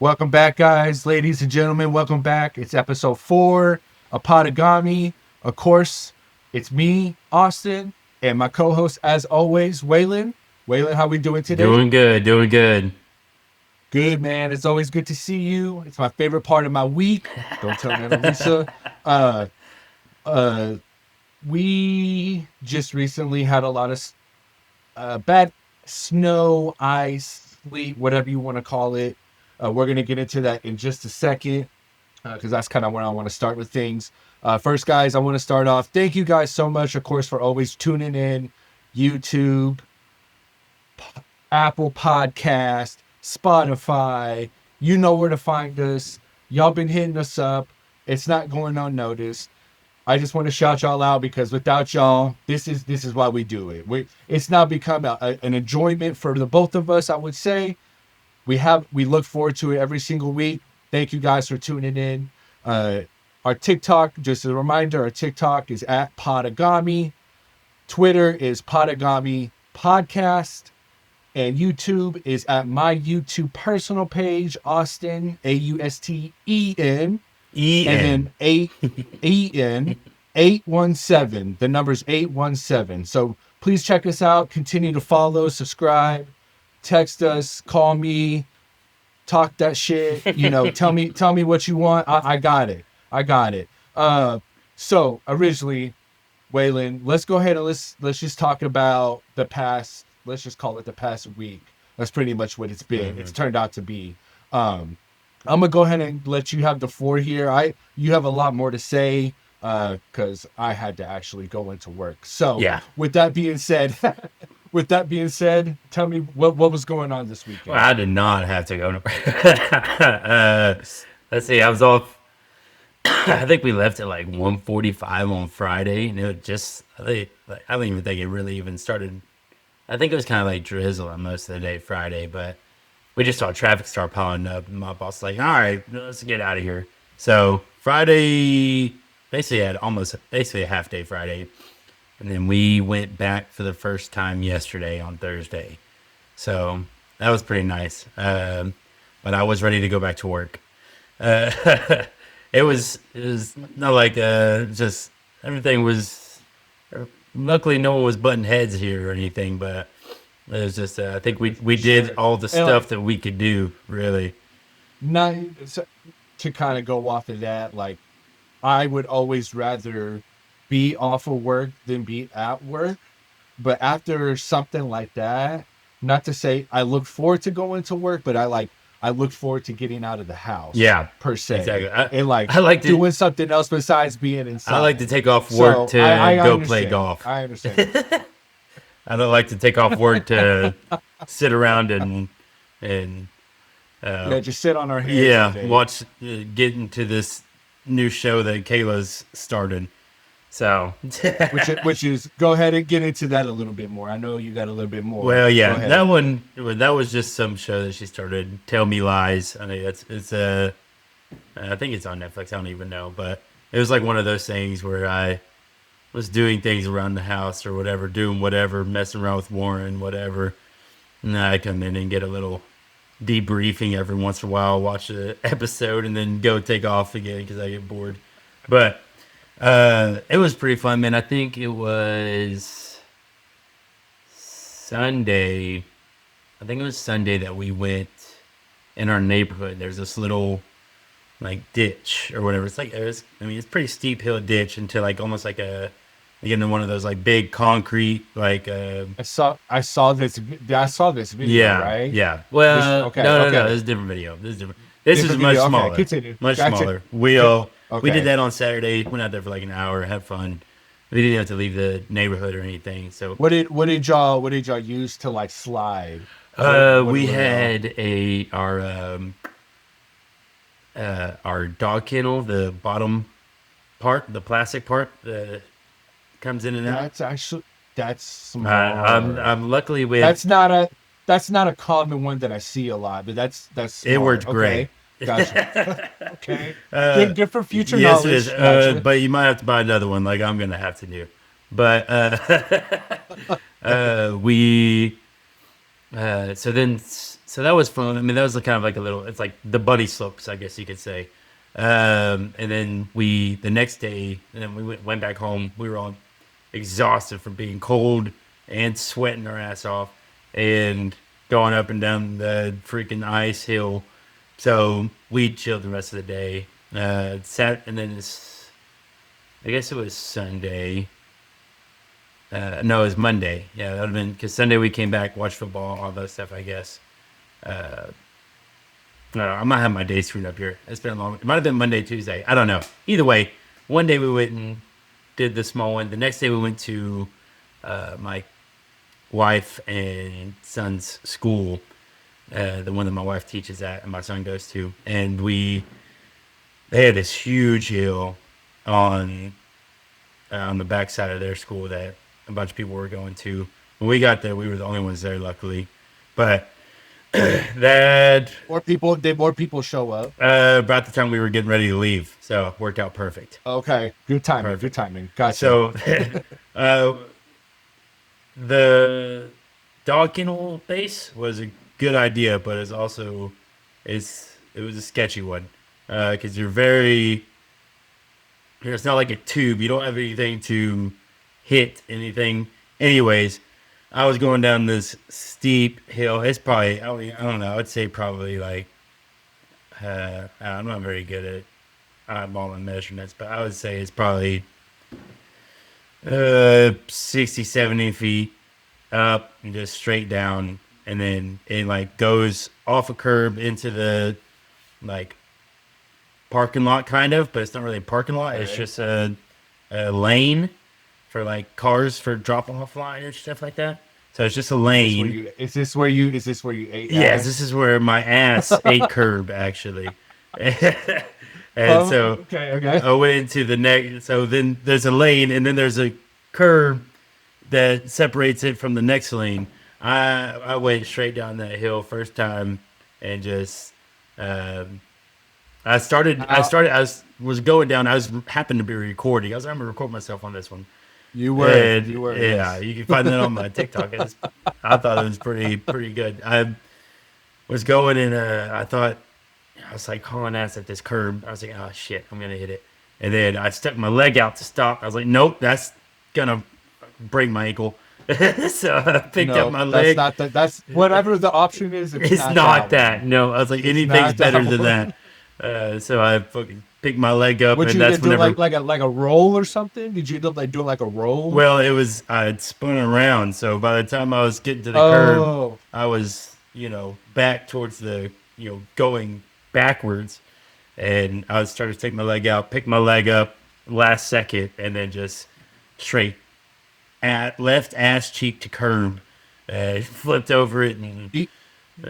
Welcome back, guys, ladies and gentlemen. Welcome back. It's episode 4 of Podigami. Of course, it's me, Austin, and my co-host, as always, Waylon. Waylon, how we doing today? Doing good. Good, man. It's always good to see you. It's my favorite part of my week. Don't tell Nana Lisa. Uh, uh, we just recently had a lot of bad snow, ice, sleet, whatever you want to call it. We're going to get into that in just a second because that's kind of where I want to start with things. First, guys, I want to start off. Thank you guys so much, of course, for always tuning in. YouTube, Apple Podcast, Spotify. You know where to find us. Y'all been hitting us up. It's not going unnoticed. I just want to shout y'all out because without y'all, this is why we do it. It's now become an enjoyment for the both of us. I would say we look forward to it every single week. Thank you guys for tuning in. Our TikTok, just a reminder, our TikTok is at Podigami. Twitter is Podigami Podcast. And YouTube is at my YouTube personal page, Austen, Austen. And then EN 817. The number's 817. So please check us out. Continue to follow, subscribe, text us, call me, talk that shit. Tell me what you want. I got it. So originally, Waylon, let's go ahead and let's just talk about the past. Let's just call it the past week. That's pretty much what it's been. It's turned out to be. I'm gonna go ahead and let you have the floor here. You have a lot more to say because I had to actually go into work. So Yeah. With that being said, tell me what was going on this weekend. Well, I did not have to go. Let's see. I was off. I think we left at like 1:45 on Friday, and it was just. I don't even think it really even started. I think it was kind of like drizzling most of the day Friday, but we just saw traffic start piling up, and my boss was like, "All right, let's get out of here." So Friday, basically a half day Friday, and then we went back for the first time yesterday on Thursday. So that was pretty nice. But I was ready to go back to work. It was not like just everything was. Luckily, no one was butting heads here or anything, but it was just I think we did all the stuff that we could do, really. Not to kind of go off of that, like I would always rather be off of work than be at work. But after something like that, not to say I look forward to going to work, but I look forward to getting out of the house. Yeah, per se. exactly. And I like doing something else besides being inside. I like to take off work to go play golf. I understand. I don't like to take off work to sit around and just sit on our hands. Yeah, watch get into this new show that Kayla's started. So, which is go ahead and get into that a little bit more. I know you got a little bit more. Well, yeah, that was just some show that she started. Tell Me Lies. I mean, I think it's on Netflix. I don't even know, but it was like one of those things where I was doing things around the house or whatever, doing whatever, messing around with Warren, whatever. And I come in and get a little debriefing every once in a while, watch the episode, and then go take off again because I get bored. But it was pretty fun, man. I think it was Sunday. I think it was Sunday that we went in our neighborhood. There's this little like ditch or whatever. It's pretty steep hill ditch into like almost like into one of those like big concrete like. I saw this video. Yeah, right. Yeah. Well, no. This is a different video. This is much smaller. Continue. Much smaller. We did that on Saturday. Went out there for like an hour, had fun. We didn't have to leave the neighborhood or anything. So what did y'all use to like slide? We had our dog kennel, the bottom part, the plastic part that comes in and out. That's small. I'm luckily with. That's not a common one that I see a lot, but that's smart. It worked great. Gotcha. Okay. Good for future knowledge. Yes, it is. Gotcha. But you might have to buy another one, like I'm gonna have to do. But so then so that was fun. I mean, that was kind of like a little. It's like the buddy slopes, I guess you could say. And then the next day, and then we went back home. We were all exhausted from being cold and sweating our ass off, and going up and down the freaking ice hill. So we chilled the rest of the day. And then I guess it was Sunday. No, it was Monday. Yeah, that would have been because Sunday we came back, watched football, all that stuff. I guess. No, I might have my day screwed up here. It's been a long. It might have been Monday, Tuesday. I don't know. Either way, one day we went and did the small one. The next day we went to my wife and son's school, the one that my wife teaches at and my son goes to, and they had this huge hill on the backside of their school that a bunch of people were going to. When we got there, we were the only ones there, luckily. But that more people show up? About the time we were getting ready to leave, so it worked out perfect. Okay, good timing. Perfect. Good timing. Gotcha. So, the dog kennel base was a good idea, but it was a sketchy one because it's not like a tube. You don't have anything to hit anything. Anyways, I was going down this steep hill. It's probably, I don't know, I'd say probably like, I'm not very good at eyeballing measurements, but I would say it's probably 60, 70 feet up and just straight down. And then it like goes off a curb into the like parking lot kind of, but it's not really a parking lot. Right. It's just a lane for like cars for dropping off line and stuff like that. So it's just a lane. Is this where you ate? Yes, ass? This is where my ass ate curb actually. And so okay. I went into the next. So then there's a lane, and then there's a curb that separates it from the next lane. I went straight down that hill first time, and just I was going down. I happened to be recording. I'm gonna record myself on this one. You were. Yeah, you can find that on my TikTok. I thought it was pretty good. I was going and I was like hauling ass at this curb. I was like, oh shit, I'm gonna hit it. And then I stuck my leg out to stop. I was like, nope, that's gonna break my ankle. So I picked up my leg. That's whatever the option is. It's not that. No, I was like, anything's better than that. So I fucking picked my leg up, and that's whenever like a roll or something. Did you end up like doing like a roll? Well, I had spun around, so by the time I was getting to the curb, I was back towards the going backwards, and I started to take my leg out, pick my leg up last second, and then just straight at left ass cheek to curb, flipped over it and.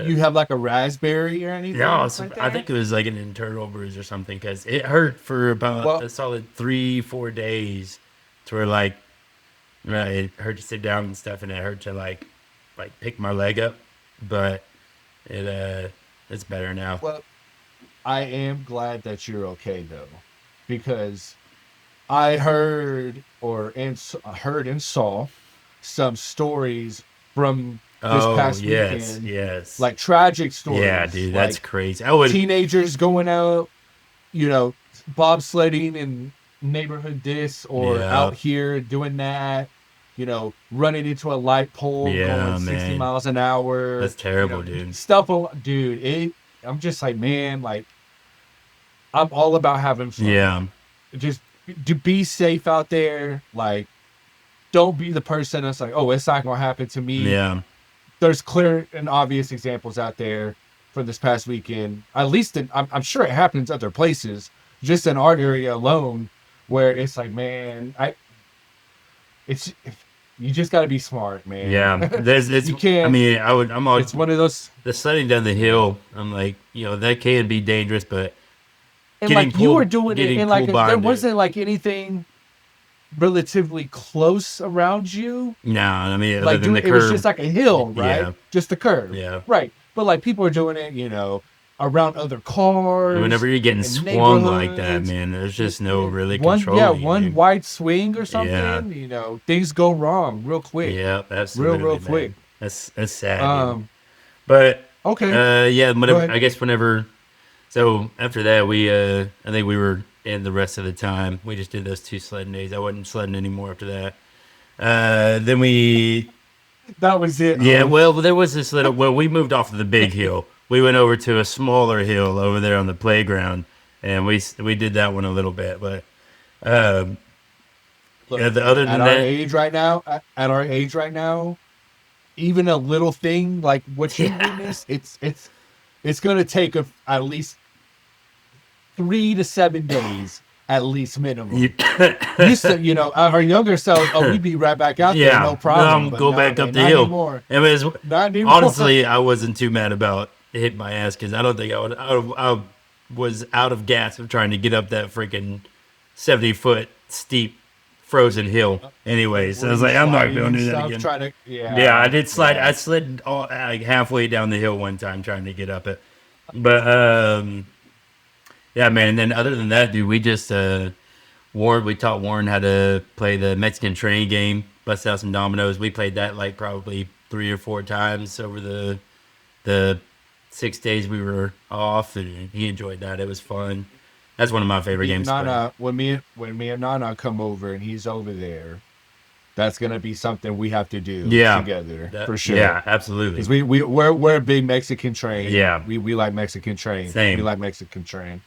You have like a raspberry or anything? No, I think it was like an internal bruise or something because it hurt for about a solid 3-4 days. To where like, it hurt to sit down and stuff, and it hurt to like pick my leg up, but it's better now. Well, I am glad that you're okay though, because I heard and saw some stories from this past weekend. Yes. Like tragic stories. Yeah, dude, that's like crazy. Teenagers going out, bobsledding in neighborhood this or out here doing that, running into a light pole going 60 miles an hour. That's terrible, dude. Dude, I'm just like, man, like, I'm all about having fun. Yeah. Just to be safe out there. Like, don't be the person that's like, oh, it's not going to happen to me. Yeah. There's clear and obvious examples out there for this past weekend. At least I'm sure it happens other places, just in our area alone, where it's like, man, you just got to be smart, man. Yeah, you can't. I mean, I'm always. It's one of those. The sledding down the hill. I'm like, that can be dangerous, but. And like you were doing it, and like there wasn't like anything relatively close around you. No, I mean, like it was just like a hill, right? Yeah. Just a curve. Yeah. Right. But like people are doing it, around other cars. Whenever you're getting swung like that, man, there's just no really control. One wide swing or something, things go wrong real quick. Yeah, absolutely. Real quick. That's sad. But Okay, Yeah, go whenever ahead. I guess whenever. So after that, I think we were in the rest of the time. We just did those two sledding days. I wasn't sledding anymore after that. Then we, That was it, yeah, huh? well, there was this little. Well, we moved off of the big hill. We went over to a smaller hill over there on the playground, and we did that one a little bit. But um, yeah, Look, the man, other than that, at our age right now, even a little thing like what you yeah, witnessed, it's gonna take at least 3 to 7 days, at least minimum. Used to, our younger selves, oh, we'd be right back out there, no yeah, problem. But go nah, back up man, the not hill. anymore. It was Not anymore. honestly, I wasn't too mad about hitting my ass because I don't think I was out of gas of trying to get up that freaking 70-foot steep frozen hill. Anyways, so I Were was you like, I'm not sliding going and to do that stuff? again. Trying to, Yeah, I yeah, did slide. I yeah. slid like halfway down the hill one time trying to get up it. But yeah, man. And then other than that, dude, we just we taught Warren how to play the Mexican train game, bust out some dominoes. We played that like probably 3 or 4 times over the 6 days we were off, and he enjoyed that. It was fun. That's one of my favorite Me and games to play. Nana, when me and Nana come over and he's over there, that's gonna be something we have to do Yeah, together for sure. yeah, absolutely. Because we're a big Mexican train. Yeah, We like Mexican train. We same. like Mexican train.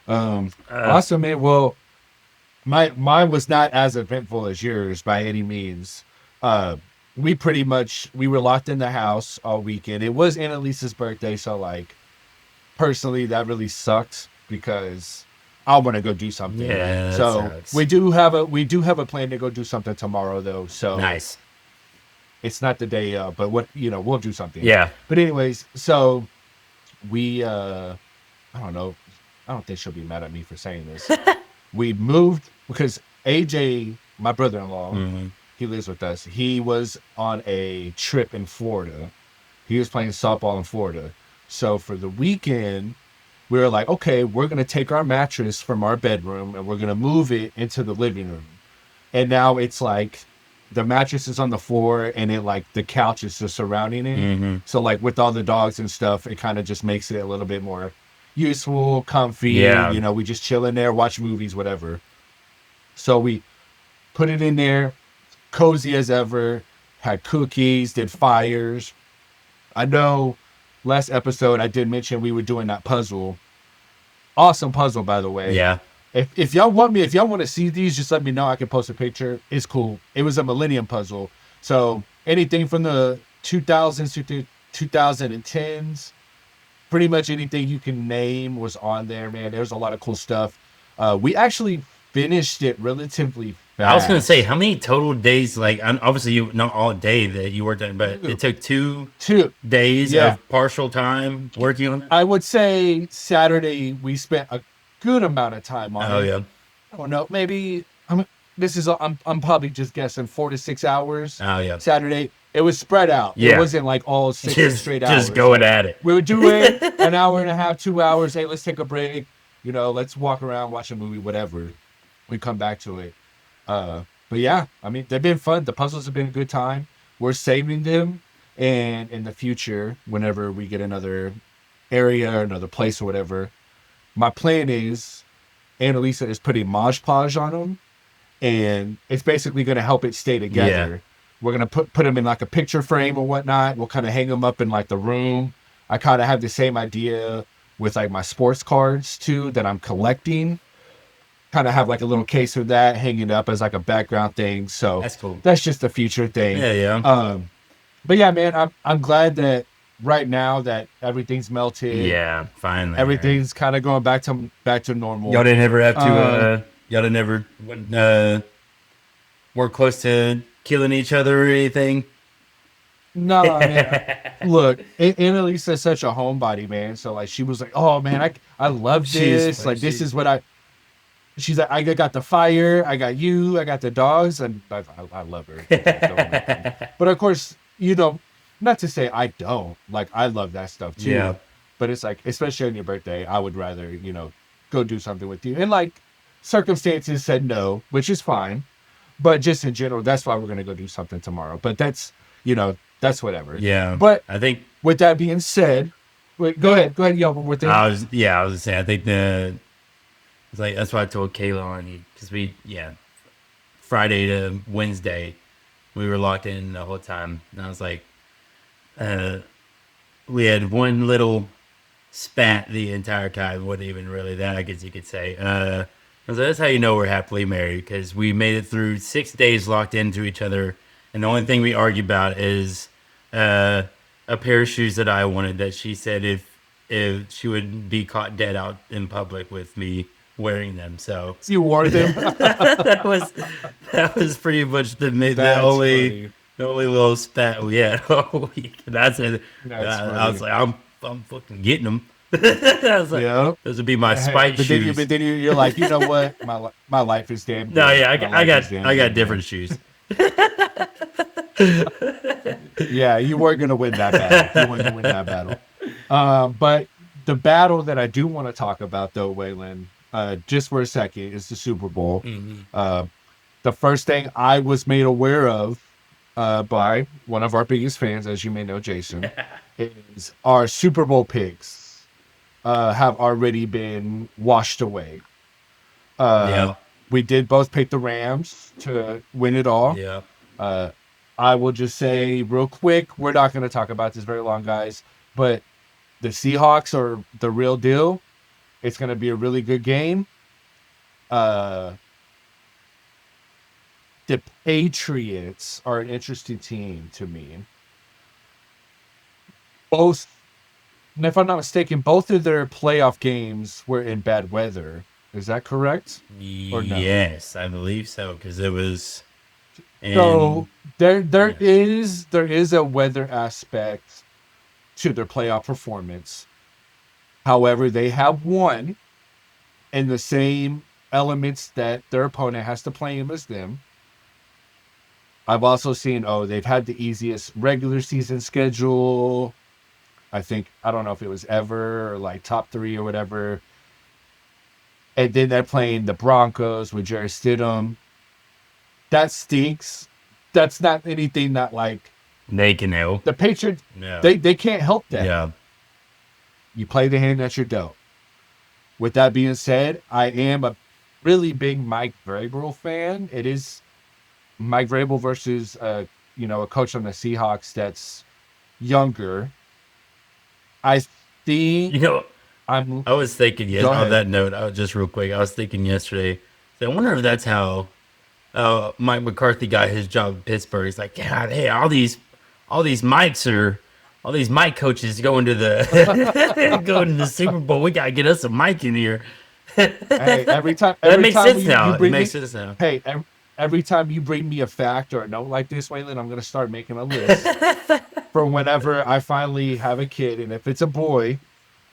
Um, Uh, awesome, man. Well, mine was not as eventful as yours by any means. Uh, we were locked in the house all weekend. It was Annalisa's birthday, so like personally that really sucked because I want to go do something. yeah, that So sucks. we do have a plan to go do something tomorrow though. So Nice. it's not the day of, but what we'll do something. Yeah. But anyways, so we I don't know. I don't think she'll be mad at me for saying this. We moved because AJ, my brother-in-law, Hmm. he lives with us. He was on a trip in Florida. He was playing softball in Florida. So for the weekend, we were like, okay, we're gonna take our mattress from our bedroom and we're gonna move it into the living room. And now it's like the mattress is on the floor and it like the couch is just surrounding it. Hmm. So like with all the dogs and stuff, it kind of just makes it a little bit more useful, comfy. Yeah. We just chill in there, watch movies, whatever. So we put it in there, cozy as ever, had cookies, did fires. I know last episode I did mention we were doing that puzzle. Awesome puzzle, by the way. Yeah. If y'all want to see these, just let me know. I can post a picture. It's cool. It was a Millennium puzzle. So anything from the 2000s to the 2010s, pretty much anything you can name was on there, man. There's a lot of cool stuff. We actually finished it relatively I was gonna say, fast. how many total days? Like, obviously, you not all day that you worked on, but it Two. took 2 Two. days Yeah. of partial time working on it. I would say Saturday we spent a good amount of time on Oh it. yeah. I don't know, maybe I'm probably just guessing 4 to 6 hours. Oh yeah. Saturday it was spread out. It Yeah. wasn't like all six straight Just hours. going Like at it. we would do it an hour and a half, 2 hours. Hey, let's take a break. Let's walk around, watch a movie, whatever. We come back to it. But yeah, I mean they've been fun. The puzzles have been a good time. We're saving them, and in the future, whenever we get another area or another place or whatever, my plan is Annalisa is putting Mod Podge on them, and it's basically going to help it stay Yeah. together. We're going to put them in like a picture frame or whatnot. We'll kind of hang them up in like the room. I kind of have the same idea with like my sports cards too that I'm collecting. Kind of have like a little case of that hanging up as like a background thing. So That's cool. that's just a future thing. Yeah, yeah. But yeah, man, I'm glad that right now that everything's melted, Yeah, finally. everything's kind of going back to normal. Y'all didn't ever have to. Um, Y'all didn't ever work close to killing each other or anything. No, man. Look, Annalisa's such a homebody, man. So like, she was like, "Oh man, I love this. Like, this is what I." She's like, "I got the fire. I got you. I got the dogs, and I love her." But of course, not to say I don't. Like, I love that stuff too. Yeah. But it's like, especially on your birthday, I would rather go do something with you. And like, circumstances said no, which is fine. But just in general, that's why we're gonna go do something tomorrow. But that's whatever. Yeah. But I think with that being said, wait, go ahead. Go ahead, y'all. One more thing. I was saying, I think it's like, that's why I told Kayla on, because Friday to Wednesday, we were locked in the whole time. And I was like, uh, we had one little spat the entire time. Wasn't even really that, I guess you could say. I was like, that's how you know we're happily married, because we made it through 6 days locked into each other, and the only thing we argue about is uh, a pair of shoes that I wanted, that she said if she would be caught dead out in public with me wearing them. So You wore them. that was pretty much That's funny. the only little spat we had all week. And I said, That's I was funny. like, I'm fucking getting them. I was like, Yeah. those would be my Hey, spike shoes. but then you're like, you know what? My life is damn No, good. yeah, My life is damn I got good, different man. shoes. Yeah, you weren't gonna win that battle. You weren't gonna win that battle. But the battle that I do want to talk about, though, Waylon, just for a second, is the Super Bowl. Hmm. Uh, the first thing I was made aware of by one of our biggest fans, as you may know, Jason, is our Super Bowl picks have already been washed away. Uh, Yeah, we did both pick the Rams to win it all. yeah. Uh, I will just say real quick, we're not going to talk about this very long, guys, but the Seahawks are the real deal. It's going to be a really good game. Uh, the Patriots are an interesting team to me. Both, and if I'm not mistaken, both of their playoff games were in bad weather. Is that correct or no? Yes, I believe so, because it was So in, there yeah. is a weather aspect to their playoff performance. However, they have won in the same elements that their opponent has to play them as them. I've also seen, they've had the easiest regular season schedule. I think, I don't know if it was ever or like top three or whatever. And then they're playing the Broncos with Jerry Stidham. That stinks. That's not anything that like They can help. the Patriots, Yeah, they can't help that. yeah. You play the hand that you're dealt. With that being said, I am a really big Mike Vrabel fan. It is Mike Vrabel versus a coach on the Seahawks that's younger. I think You know, I'm I was thinking, yes, go on ahead. that note, I was just real quick, I was thinking yesterday, so I wonder if that's how Mike McCarthy got his job in Pittsburgh. He's like, God, hey, all these mics are, all these mic coaches going to the going to the Super Bowl. We gotta get us a mic in here. Hey, every time That every makes time sense you now. It bring makes me sense now. hey, every time you bring me a fact or a note like this, Waylon, I'm gonna start making a list for whenever I finally have a kid. And if it's a boy,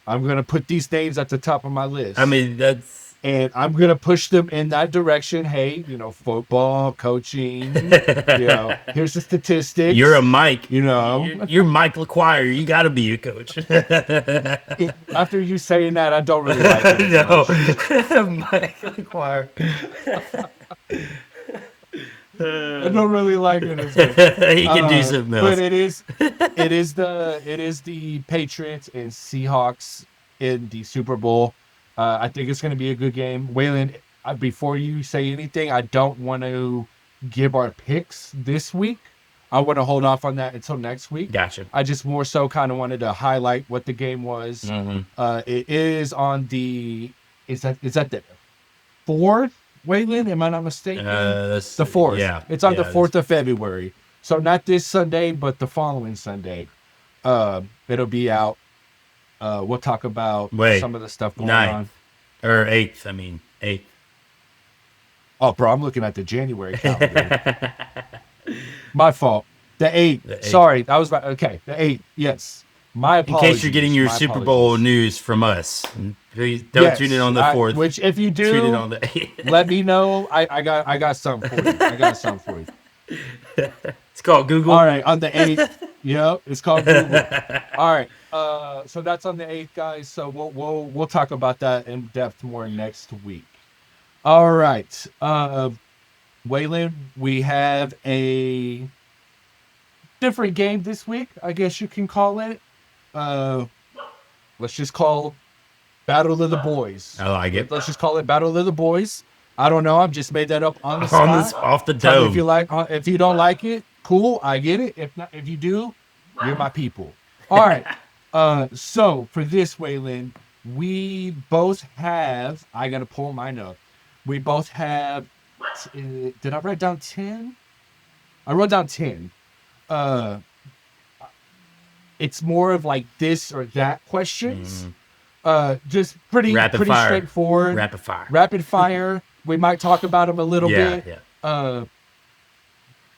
I'm gonna put these names at the top of my I list. mean, that's And I'm gonna push them in that direction. Hey, football, coaching, here's the you're a statistics. Mike. You know, You're Mike LaQuire. You got to be a coach. After you saying that, I don't really like it as No, much. Mike LaQuire. I don't really like it as much. He can do something But else. it is the Patriots and Seahawks in the Super Bowl. I think it's going to be a good game. Waylon, before you say anything, I don't want to give our picks this week. I want to hold off on that until next week. Gotcha. I just more so kind of wanted to highlight what the game was. Hmm. It is on the is that the fourth, Waylon? Am I not mistaken? That's The fourth. yeah, It's on the yeah. fourth of February. So not this Sunday, but the following Sunday. It'll be out. We'll talk about Wait, some of the stuff going on. ninth or eighth. I mean eighth. Oh, bro, I'm looking at the January calendar. My fault. The 8th. The eighth. Sorry, I was right. Okay, the 8th. Yes. My In apologies. case you're getting your My Super Bowl apologies. news from us, please don't Yes, tune in on the fourth. which if you Tune in do, on the eighth. let me know. I got something for you. I got something for you. It's called Google. All right, on the 8th. Yep, it's called Google. All right. So that's on the 8th, guys. So we'll talk about that in depth more next week. All right. Waylon, we have a different game this week, I guess you can call it. uh, let's just call Battle of the Boys. I like it. Let's just call it Battle of the Boys. I don't know. I've just made that up on the On this spot. off the Tell me if dome. you like. If you don't like it, cool. I get it. If not, if you do, you're my people. All right. So for this, Waylon, we both have. I gotta pull mine up. We both have. Did I write down 10? I wrote down 10. Uh, it's more of like this or that questions. Just pretty Rapid pretty fire. straightforward. Rapid fire. Rapid fire. We might talk about them a little Yeah, bit. yeah.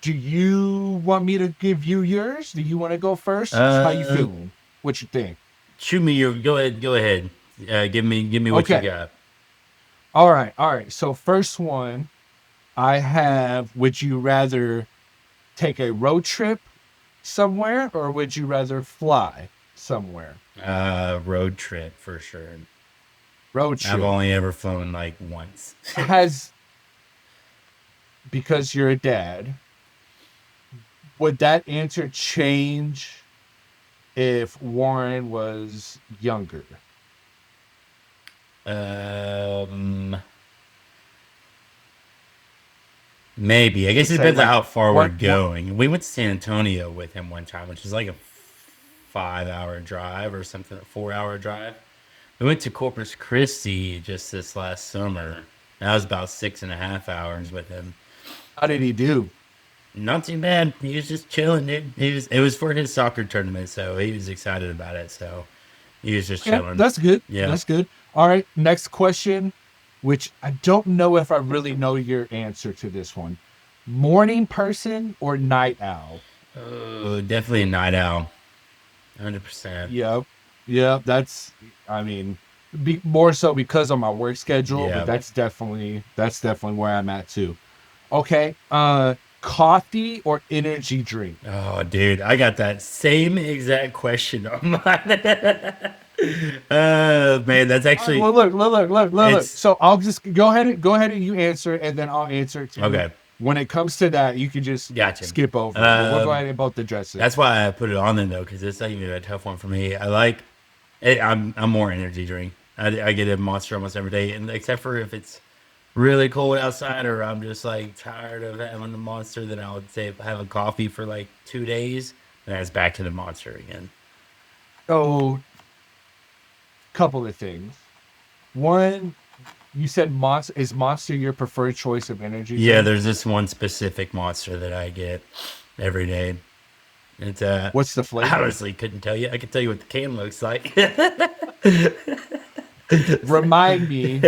Do you want me to give you yours? Do you want to go first? How you feeling? What you think? Shoot me your. Go ahead. Give me what you Okay. got. All right. So first one, I have. Would you rather take a road trip somewhere, or would you rather fly somewhere? Road trip for sure. Road trip. I've only ever flown like once. Has because you're a dad. Would that answer change if Warren was younger? Maybe. I guess it Say, depends on like, how far we're what- going. We went to San Antonio with him one time, which is like a 5-hour drive or something, a 4-hour drive. We went to Corpus Christi just this last summer. That was about 6.5 hours with him. How did he do? Not too bad. He was just chilling, dude. It was for his soccer tournament, so he was excited about it. So he was just Yeah, chilling. that's good. Yeah. That's good. All right, next question, which I don't know if I really know your answer to this one. Morning person or night owl? Oh, definitely a night owl. 100%. Yep. That's, I mean, more so because of my work schedule, Yeah. but that's definitely where I'm at too. Okay. Coffee or energy drink? Oh, dude, I got that same exact question on mine. Man, that's actually Well, look. It's- So I'll just go ahead and you answer, and then I'll answer it too. Okay. When it comes to that, you can just Gotcha. skip over. We'll go ahead and both address it. that's why I put it on there though, because it's not even a tough one for me. I like it. I'm more energy drink. I get a Monster almost every day, and except for if it's really cold outside or I'm just like tired of having the Monster, then I would say have a coffee for like 2 days, and then it's back to the Monster again. So, couple of things. One, you said Monster. Is Monster your preferred choice of energy Yeah, drink? there's this one specific Monster that I get every day. It's What's the I flavor? honestly couldn't tell you. I could tell you what the can looks like. Remind me.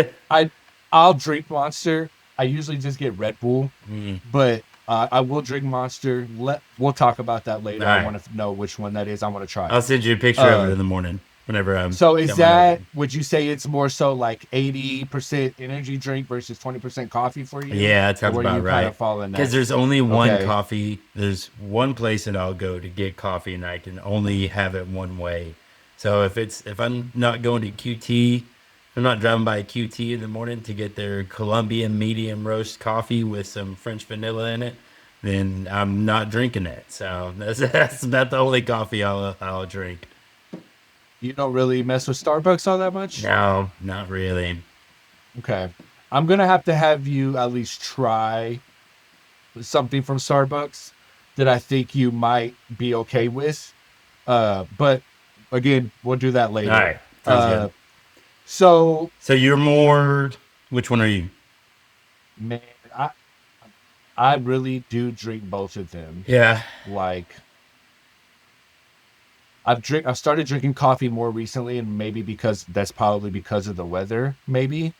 I'll drink Monster. I usually just get Red Bull, but I will drink Monster. We'll talk about that later. All I right. want to know which one that is. I want to try. I'll send you a picture of it in the morning whenever I'm. So is got my that, notebook. would you say it's more so like 80% energy drink versus 20% coffee for you? Yeah, that sounds Or where about you right. kind of fall in that? Because there's only one Okay. coffee. There's one place that I'll go to get coffee, and I can only have it one way. So if I'm not going to QT, I'm not driving by a QT in the morning to get their Colombian medium roast coffee with some French vanilla in it, then I'm not drinking it. So that's about the only coffee I'll drink. You don't really mess with Starbucks all that much? No, not really. Okay. I'm going to have you at least try something from Starbucks that I think you might be okay with. But again, we'll do that later. All right, sounds good. So, So you're more. Which one are you? man, I really do drink both of them. Yeah. Like, I've started drinking coffee more recently, and maybe that's probably because of the weather, maybe.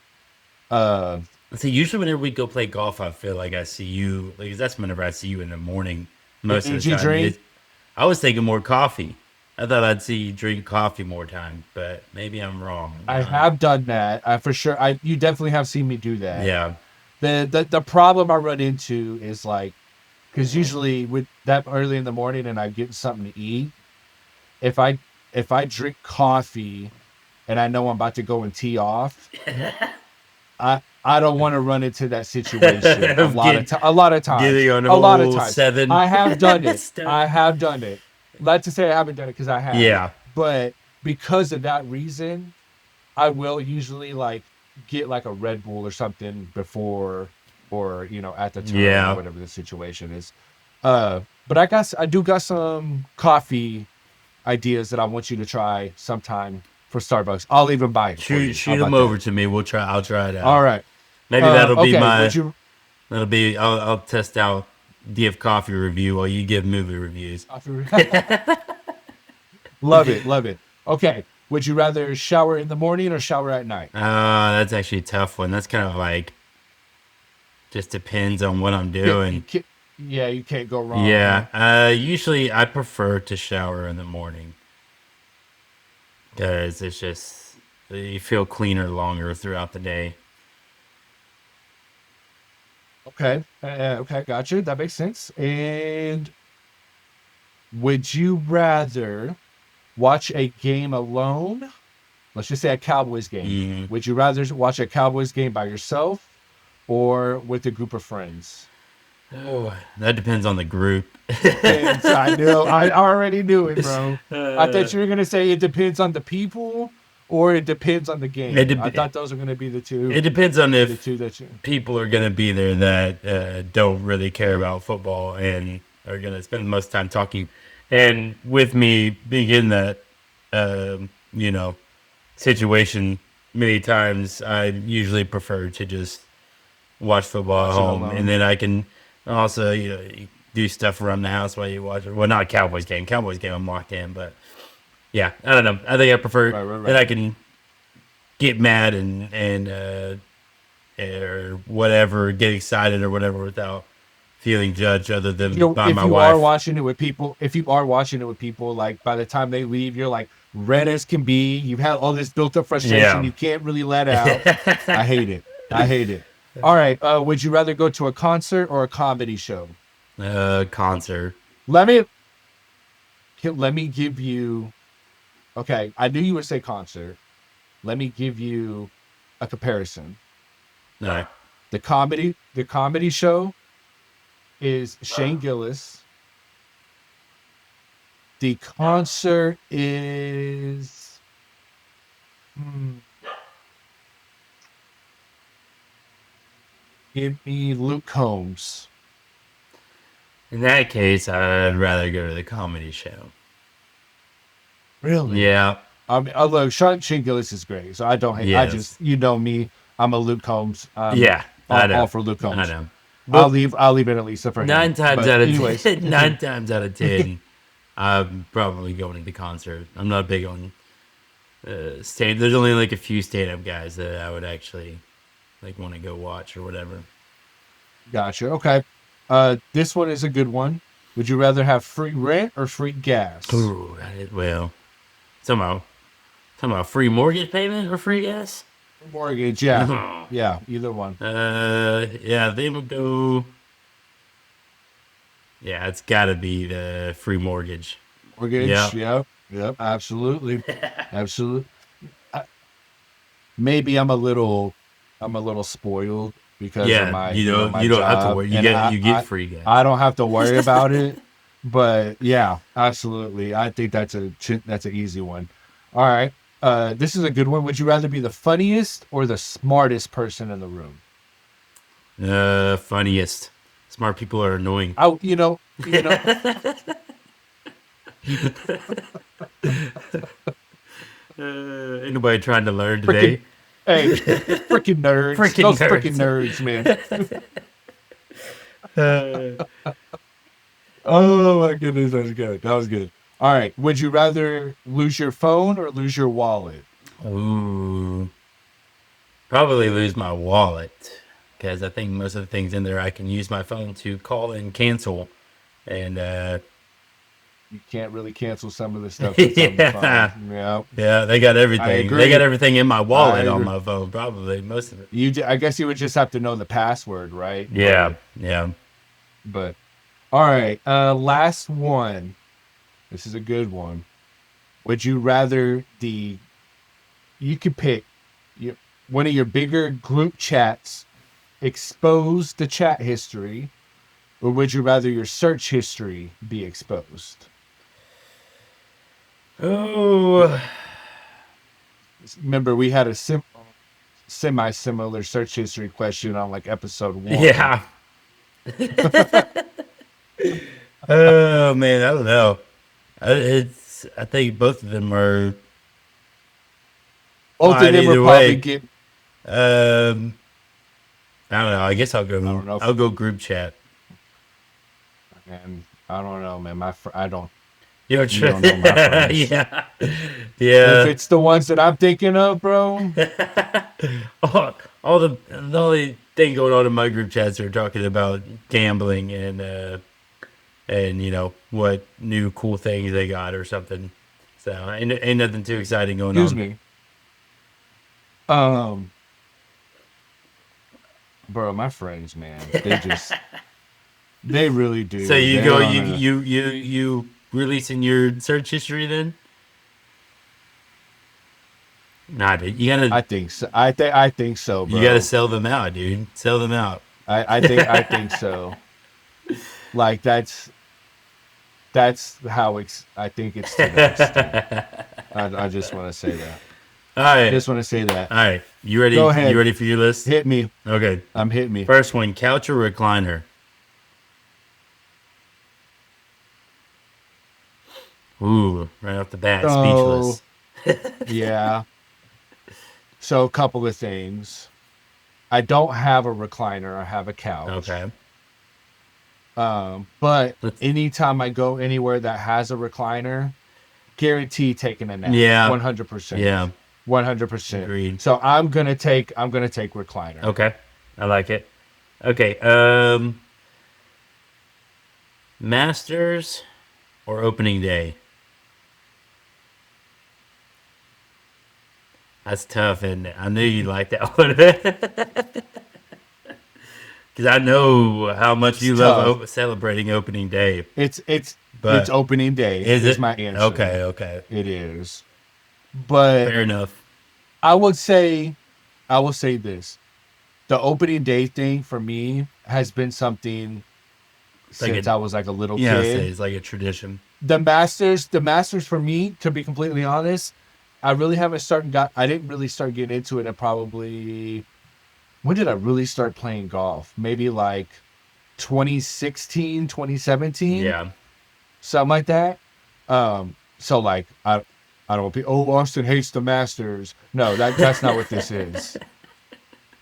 See, usually whenever we go play golf, I feel like I see you. Like that's whenever I see you in the morning. Most of Energy the time, drink? I was thinking more coffee. I thought I'd see you drink coffee more time, but maybe I'm wrong. I have done that. For sure. You definitely have seen me do that. Yeah. The problem I run into is like, because usually with that early in the morning and I get something to eat, if I drink coffee and I know I'm about to go and tee off, I don't want to run into that situation a lot of times. Getting on A lot of old times. 7. I have done it. Stuff. I have done it. Not to say I haven't done it because I have. Yeah. but because of that reason, I will usually like get like a Red Bull or something before, or at the turn or Yeah. whatever the situation is. But I do got some coffee ideas that I want you to try sometime for Starbucks. I'll even buy it for you. How Shoot them about over that? to me. I'll try it All out. right. Maybe that'll be Okay. my. That'll be. I'll test out. Give coffee review while you give movie reviews. Love it, love it. Okay. Would you rather shower in the morning or shower at night? That's actually a tough one. That's kind of like just depends on what I'm You doing. can't, yeah, you can't go wrong, huh? Yeah. Usually I prefer to shower in the morning because it's just you feel cleaner longer throughout the day. Okay. Okay, gotcha. That makes sense. And would you rather watch a game alone? Let's just say a Cowboys game. Mm. Would you rather watch a Cowboys game by yourself or with a group of friends? Oh, that depends on the group. Depends. I know. I already knew it, bro. I thought you were gonna say it depends on the people or it depends on the It, game. I de- thought those were gonna be the two, it depends on the if two that you. people are going to be there that don't really care about football and are going to spend most time talking. And with me being in that, you know, situation many times, I usually prefer to just watch football at Watch it home, and alone. then I can also, do stuff around the house while you watch it. Well, not a Cowboys game. Cowboys game, I'm locked in, but yeah, I don't know. I think I prefer Right, right, that right. I can get mad and or whatever, get excited or whatever without feeling judged other than by If my you are wife. watching it with people, if you are watching it with people, like by the time they leave, you're like red as can be. You've had all this built up frustration Yeah. you can't really let out. I hate it. I hate it. All right. Would you rather go to a concert or a comedy show? Concert. Let me let me give you. Okay, I knew you would say concert. Let me give you a comparison. No. The comedy show is Shane Gillis. The concert is hmm, give me Luke Combs. In that case, I'd rather go to the comedy show. Really? Yeah. I mean, although Shane Gillis is great, so I don't hate. I Yes. just me. I'm a Luke Combs. Yeah. I All know. for Luke I Combs. know. But I'll leave it at Lisa for him. nine times But out of anyways, ten, 9 times out of 10, I'm probably going to the concert. I'm not big on stand. There's only like a few stand-up guys that I would actually like want to go watch or whatever. gotcha. Okay. This one is a good one. Would you rather have free rent or free gas? Ooh, well, somehow, free mortgage payment or free gas. Mortgage, yeah. Yeah, either one. Yeah, they would go. Yeah, it's got to be the free mortgage. Mortgage, Yep. yep. Yep, absolutely. Absolutely. I, maybe I'm a little spoiled because of Yeah, my, you my don't have to job worry. and You get free I gas. don't have to worry about it. But yeah, absolutely. I think that's an easy one. All right. This is a good one. Would you rather be the funniest or the smartest person in the room? Funniest. Smart people are annoying. I you know, Ain't nobody trying to learn freaking today. hey, freaking nerds. Freaking Those freaking nerds. nerds, man. Oh my goodness, that's good. That was good. All right. Would you rather lose your phone or lose your wallet? Ooh, probably lose my wallet because I think most of the things in there I can use my phone to call and cancel. And You can't really cancel some of the stuff that's on the phone. yeah, Yeah, yeah, they got I everything. They got agree. everything in my I wallet on agree. my phone. Probably most of it. I guess you would just have to know the password, right? Yeah, yeah. But all right. Last one. This is a good one. Would you rather you could pick you, one of your bigger group chats expose the chat history, or would you rather your search history be exposed? Oh, Remember, we had a semi-similar search history question on like episode 1. yeah. Oh man, I don't know. I think both of them are Both of fine them are either probably way. get. Um, I don't know. I guess I don't know. I'll go group chat. Man, I don't know, man. I don't. You know, You don't know my friends. yeah, If yeah. it's the ones that I'm thinking of, bro. All the only thing going on in my group chats are talking about gambling and what new cool things they got or something. So ain't nothing too exciting going Excuse on. me. Um, bro, my friends, man. They really So do. you They're go on a. you releasing your search history then? Nah, dude, I think so. I think so, you gotta bro. sell them out, dude. Sell them out. I think so. Like that's how I think it's to the extent. I just want to say that. All right, Just want to say that. all right. You ready? Go You ahead. ready for your list? Hit me. Okay. Hit me. First one: couch or recliner. Ooh, right off the bat, So speechless. yeah. So a couple of things. I don't have a recliner. I have a couch. Okay. But Let's. anytime I go anywhere that has a recliner, guarantee taking a nap. Yeah. 100%. Yeah. 100%. Agreed. So I'm gonna take recliner. Okay. I like it. Okay. Masters or opening day. That's tough, and I knew you'd like that one because I know how much It's you love tough. celebrating opening day. It's But opening day is is it my answer. okay? Okay, It is. But fair enough. I would say I will say this. The opening day thing for me has been something It's like since I was like a little I say kid. it's like a tradition. The Masters for me, to be completely honest, I didn't really start getting into it at probably, when did I really start playing golf? Maybe like 2016, 2017, Yeah, something like that. So like I don't be, oh, Austin hates the Masters. No, that's not what this is.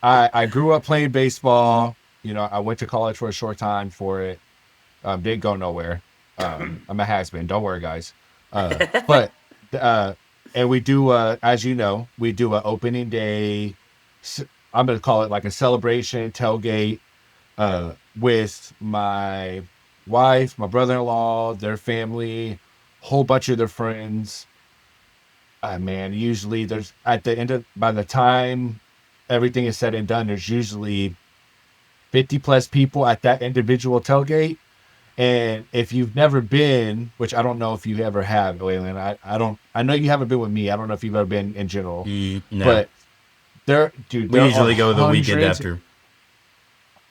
I grew up playing baseball. I went to college for a short time for it. Didn't go nowhere. I'm a has been. Don't worry, guys. But uh, and we do, as you know, we do a opening day. I'm gonna call it like a celebration tailgate with my wife, my brother-in-law, their family, whole bunch of their friends. Man, usually there's at the end of by the time everything is said and done, there's usually 50 plus people at that individual tailgate. And if you've never been, which I don't know if you ever have, Waylon, I know you haven't been with me. I don't know if you've ever been in general, no. but dude, We there are usually go the weekend hundreds, after.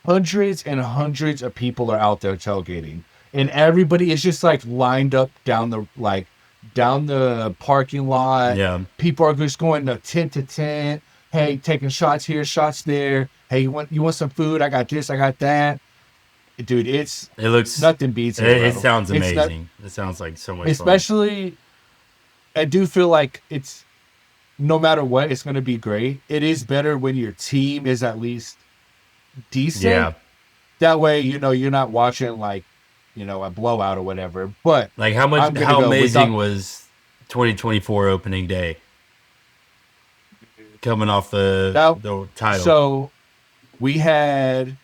hundreds and hundreds of people are out there tailgating, and everybody is just like lined up down the parking lot. Yeah, People are just going to tent to tent. Hey, taking shots here, shots there. Hey, you want some food? I got this, I got that. Dude, it's it looks. nothing beats it, It bro. sounds It's not, amazing. It sounds like so much fun. especially. I do feel like it's no matter what, it's going to be great. It is better when your team is at least decent. Yeah. That way, you're not watching like, a blowout or whatever. But Like I'm gonna how go amazing without was 2024 opening day coming off that. the title. So we had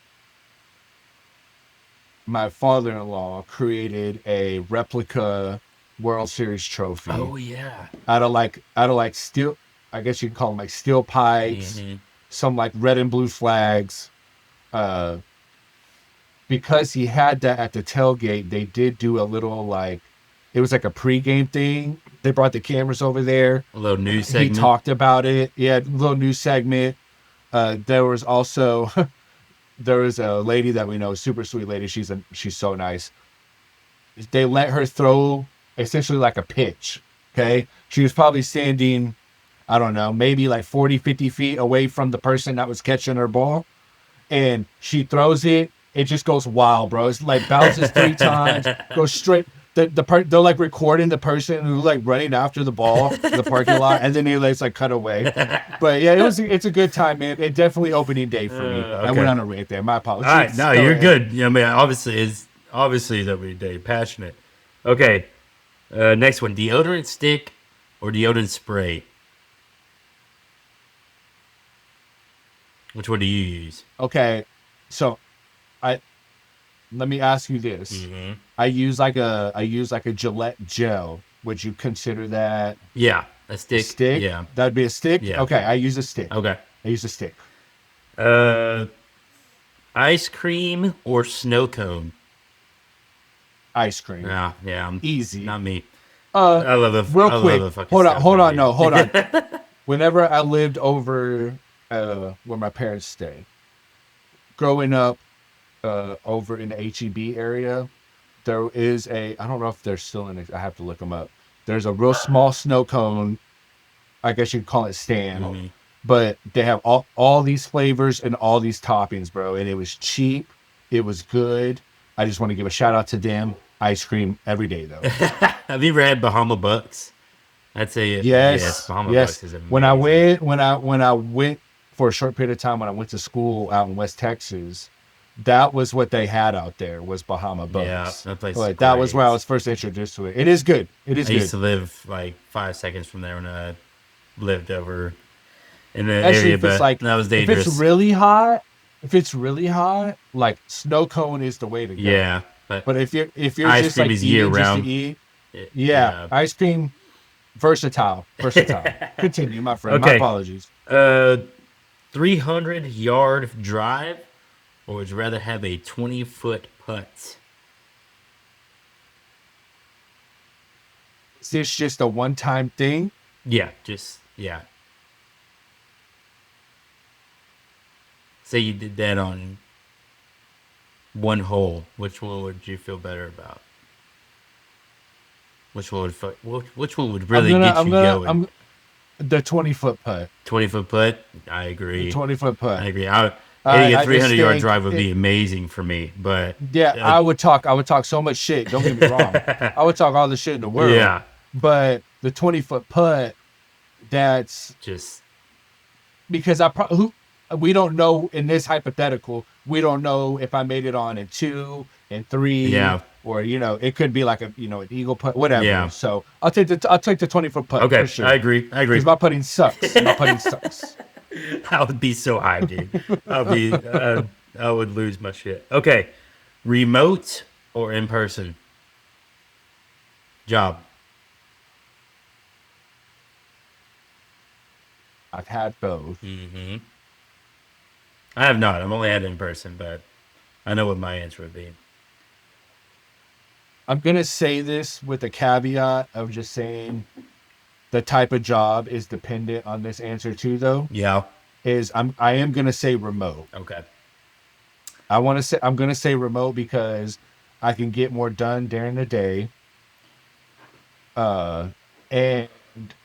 my father-in-law created a replica World Series trophy Oh yeah. out of like steel. I guess you'd call them like steel pipes, Hmm. some like red and blue flags. Uh, because he had that at the tailgate, they did do a little like, it was like a pregame thing. They brought the cameras over there. A little news He segment. talked about it. Yeah, a little news segment. There was also there was a lady that we know, super sweet lady. She's so nice. They let her throw essentially like a pitch. Okay. She was probably standing, I don't know, maybe like 40, 50 feet away from the person that was catching her ball. And she throws it. It just goes wild, bro. It's like bounces 3 times, goes straight. They're like recording the person who like running after the ball in the parking lot, and then they like cut away. But yeah, it's a good time, man. It definitely opening day for me. I went Okay. on a rant there. My All right, apologies. no, Go you're ahead. good. I mean, obviously is every day passionate. Okay, next one: deodorant stick or deodorant spray. Which one do you use? Okay, so I let me ask you this. I use like a Gillette gel. Would you consider that Yeah, a a stick. stick? Yeah, That'd be a stick. yeah. Okay, I use a stick. Okay. I use a stick. Uh, ice cream or snow cone? Ice cream. Yeah, yeah. Easy. Not me. Uh, real I love quick. a fucking snow Hold cone, on. No, hold on. dude. Whenever I lived over where my parents stay, growing up over in the HEB area, there is I don't know if they're still in it. I have to look them up. There's a real small snow cone. I guess you'd call it stand, Mhm. but they have all these flavors and all these toppings, bro. And it was cheap. It was good. I just want to give a shout out to them. Ice cream every day though. Have you ever had Bahama Bucks? I'd say yes. Yes, Bahama yes. Bucks is amazing. When I went for a short period of time when I went to school out in West Texas, that was what they had out there was Bahama Yeah, Bucks. that place is But that was where I great. was first introduced to it. It is good. It is I used good. to live like 5 seconds from there when I lived over in the Especially area, but that was if it's dangerous. really hot, like snow cone is the way to go. Yeah, but But if you're ice just cream like is year eating just to round. eat, yeah, Yeah. ice cream versatile, versatile. Continue, my friend. My Okay. apologies. Uh, 300-yard drive, or would you rather have a 20-foot putt? Is this just a one-time thing? Yeah, just yeah. Say you did that on one hole. Which one would you feel better about? Which one would really get you going? I'm the 20-foot putt. 20-foot putt. I The agree. 20-foot putt. I agree. Hitting a I just 300-yard think drive would be amazing for me, but yeah, uh, I would talk so much shit. Don't get me wrong. I would talk all the shit in the world. yeah, But the 20-foot putt, that's just because who we don't know in this hypothetical, we don't know if I made it on in 2 and 3, yeah, or it could be like an eagle putt, whatever. yeah. So I'll take the 20-foot putt for Okay, I sure. agree. I agree. Because my putting sucks. My putting sucks. I would be so hyped, dude. I would lose my shit. Okay, remote or in person job? I've had both. I have not. I've only had it in person, but I know what my answer would be. I'm gonna say this with a caveat of just saying the type of job is dependent on this answer too, though. Yeah. I am gonna say remote. Okay. I'm gonna say remote because I can get more done during the day. And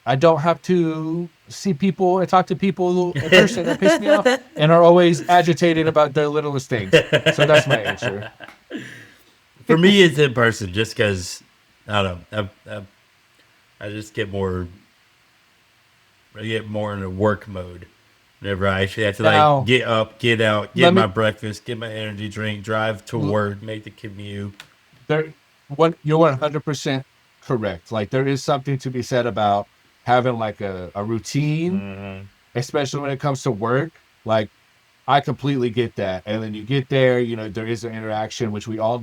I don't have to see people and talk to people in person that piss me off and are always agitated about the littlest things. So that's my answer. For me, it's in person, just because I don't know. I just get more. I get more in a work mode. Whenever I actually have to Now, get up, get out, get let my me breakfast, get my energy drink, drive to work, make the commute. there you're 100% correct. Like there is something to be said about having like a routine, especially when it comes to work. Like I completely get that. And then you get there, there is an interaction, which we all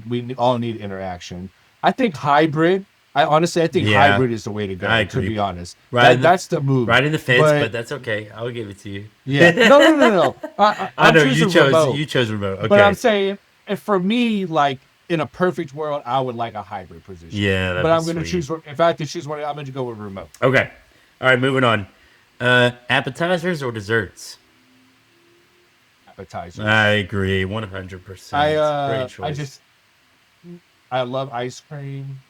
need interaction. I think hybrid. I think Yeah, hybrid is the way to I go. To agree. be honest, Right in the that's the move. right in the fence, but But that's okay. I'll give it to you. yeah, no. I I'm know you choosing chose remote. you chose remote. But I'm Okay. saying, and for me, like in a perfect world, I would like a hybrid position. Yeah, that'd But be I'm gonna sweet. choose. If I had to choose one, I'm gonna go with remote. Okay. All right, moving on. Appetizers or desserts? I Appetizers. agree, 100%. Great I choice. just I love ice cream.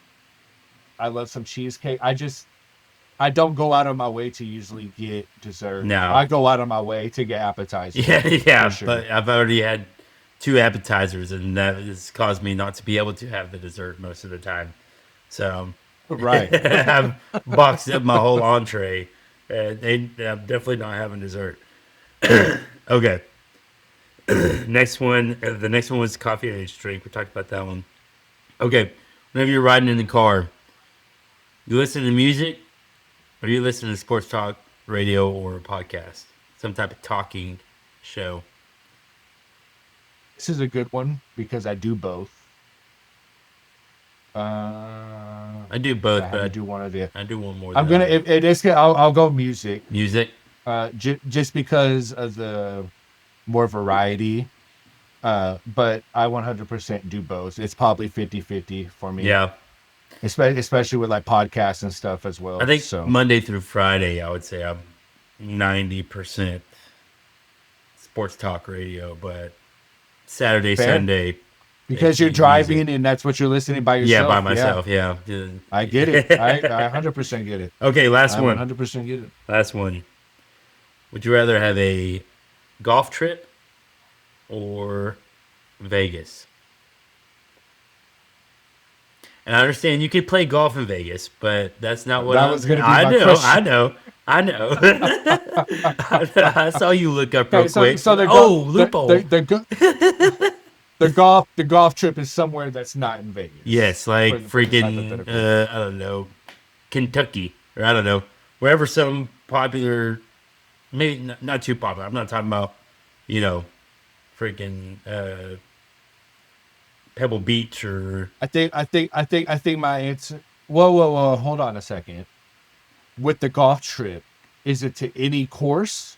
I love some cheesecake. I don't go out of my way to usually get dessert. No. I go out of my way to get appetizers. Yeah, For yeah, sure. but I've already had 2 appetizers, and that has caused me not to be able to have the dessert most of the time. So Right. I've boxed up my whole entree. I'm definitely not having dessert. Okay, next one. The next one was coffee and drink. We talked about that one. Okay, whenever you're riding in the car, you listen to music, or you listen to sports talk radio or a podcast, some type of talking show. This is a good one because I do both. I do I both, had but to do one of the. I do one more I'm than gonna. other. If it is, I'll go music. Music. Just because of the more variety. But I 100% do both. It's probably 50-50 for me, Yeah, especially with like podcasts and stuff as I well. think So Monday through Friday, I would say I'm 90% sports talk radio, but Saturday, fair Sunday, because you're music. driving and that's what you're listening by Yeah, by yourself. Yeah, myself. Yeah. I get it. I 100% get it. Okay, last I one. 100% get it. Last one. Would you rather have a golf trip or Vegas? And I understand you could play golf in Vegas, but that's not what That was gonna be I my know. question. I know. I know. I saw you look up real Okay, quick. so Oh, loophole. the golf trip is somewhere that's not in Vegas. Yes, like For this freaking, hypothetical. I don't know, Kentucky, or I don't know, wherever some popular, maybe not too popular. I'm not talking about, you know, freaking Pebble Beach or. I think my answer. Whoa! Hold on a second. With the golf trip, is it to any course?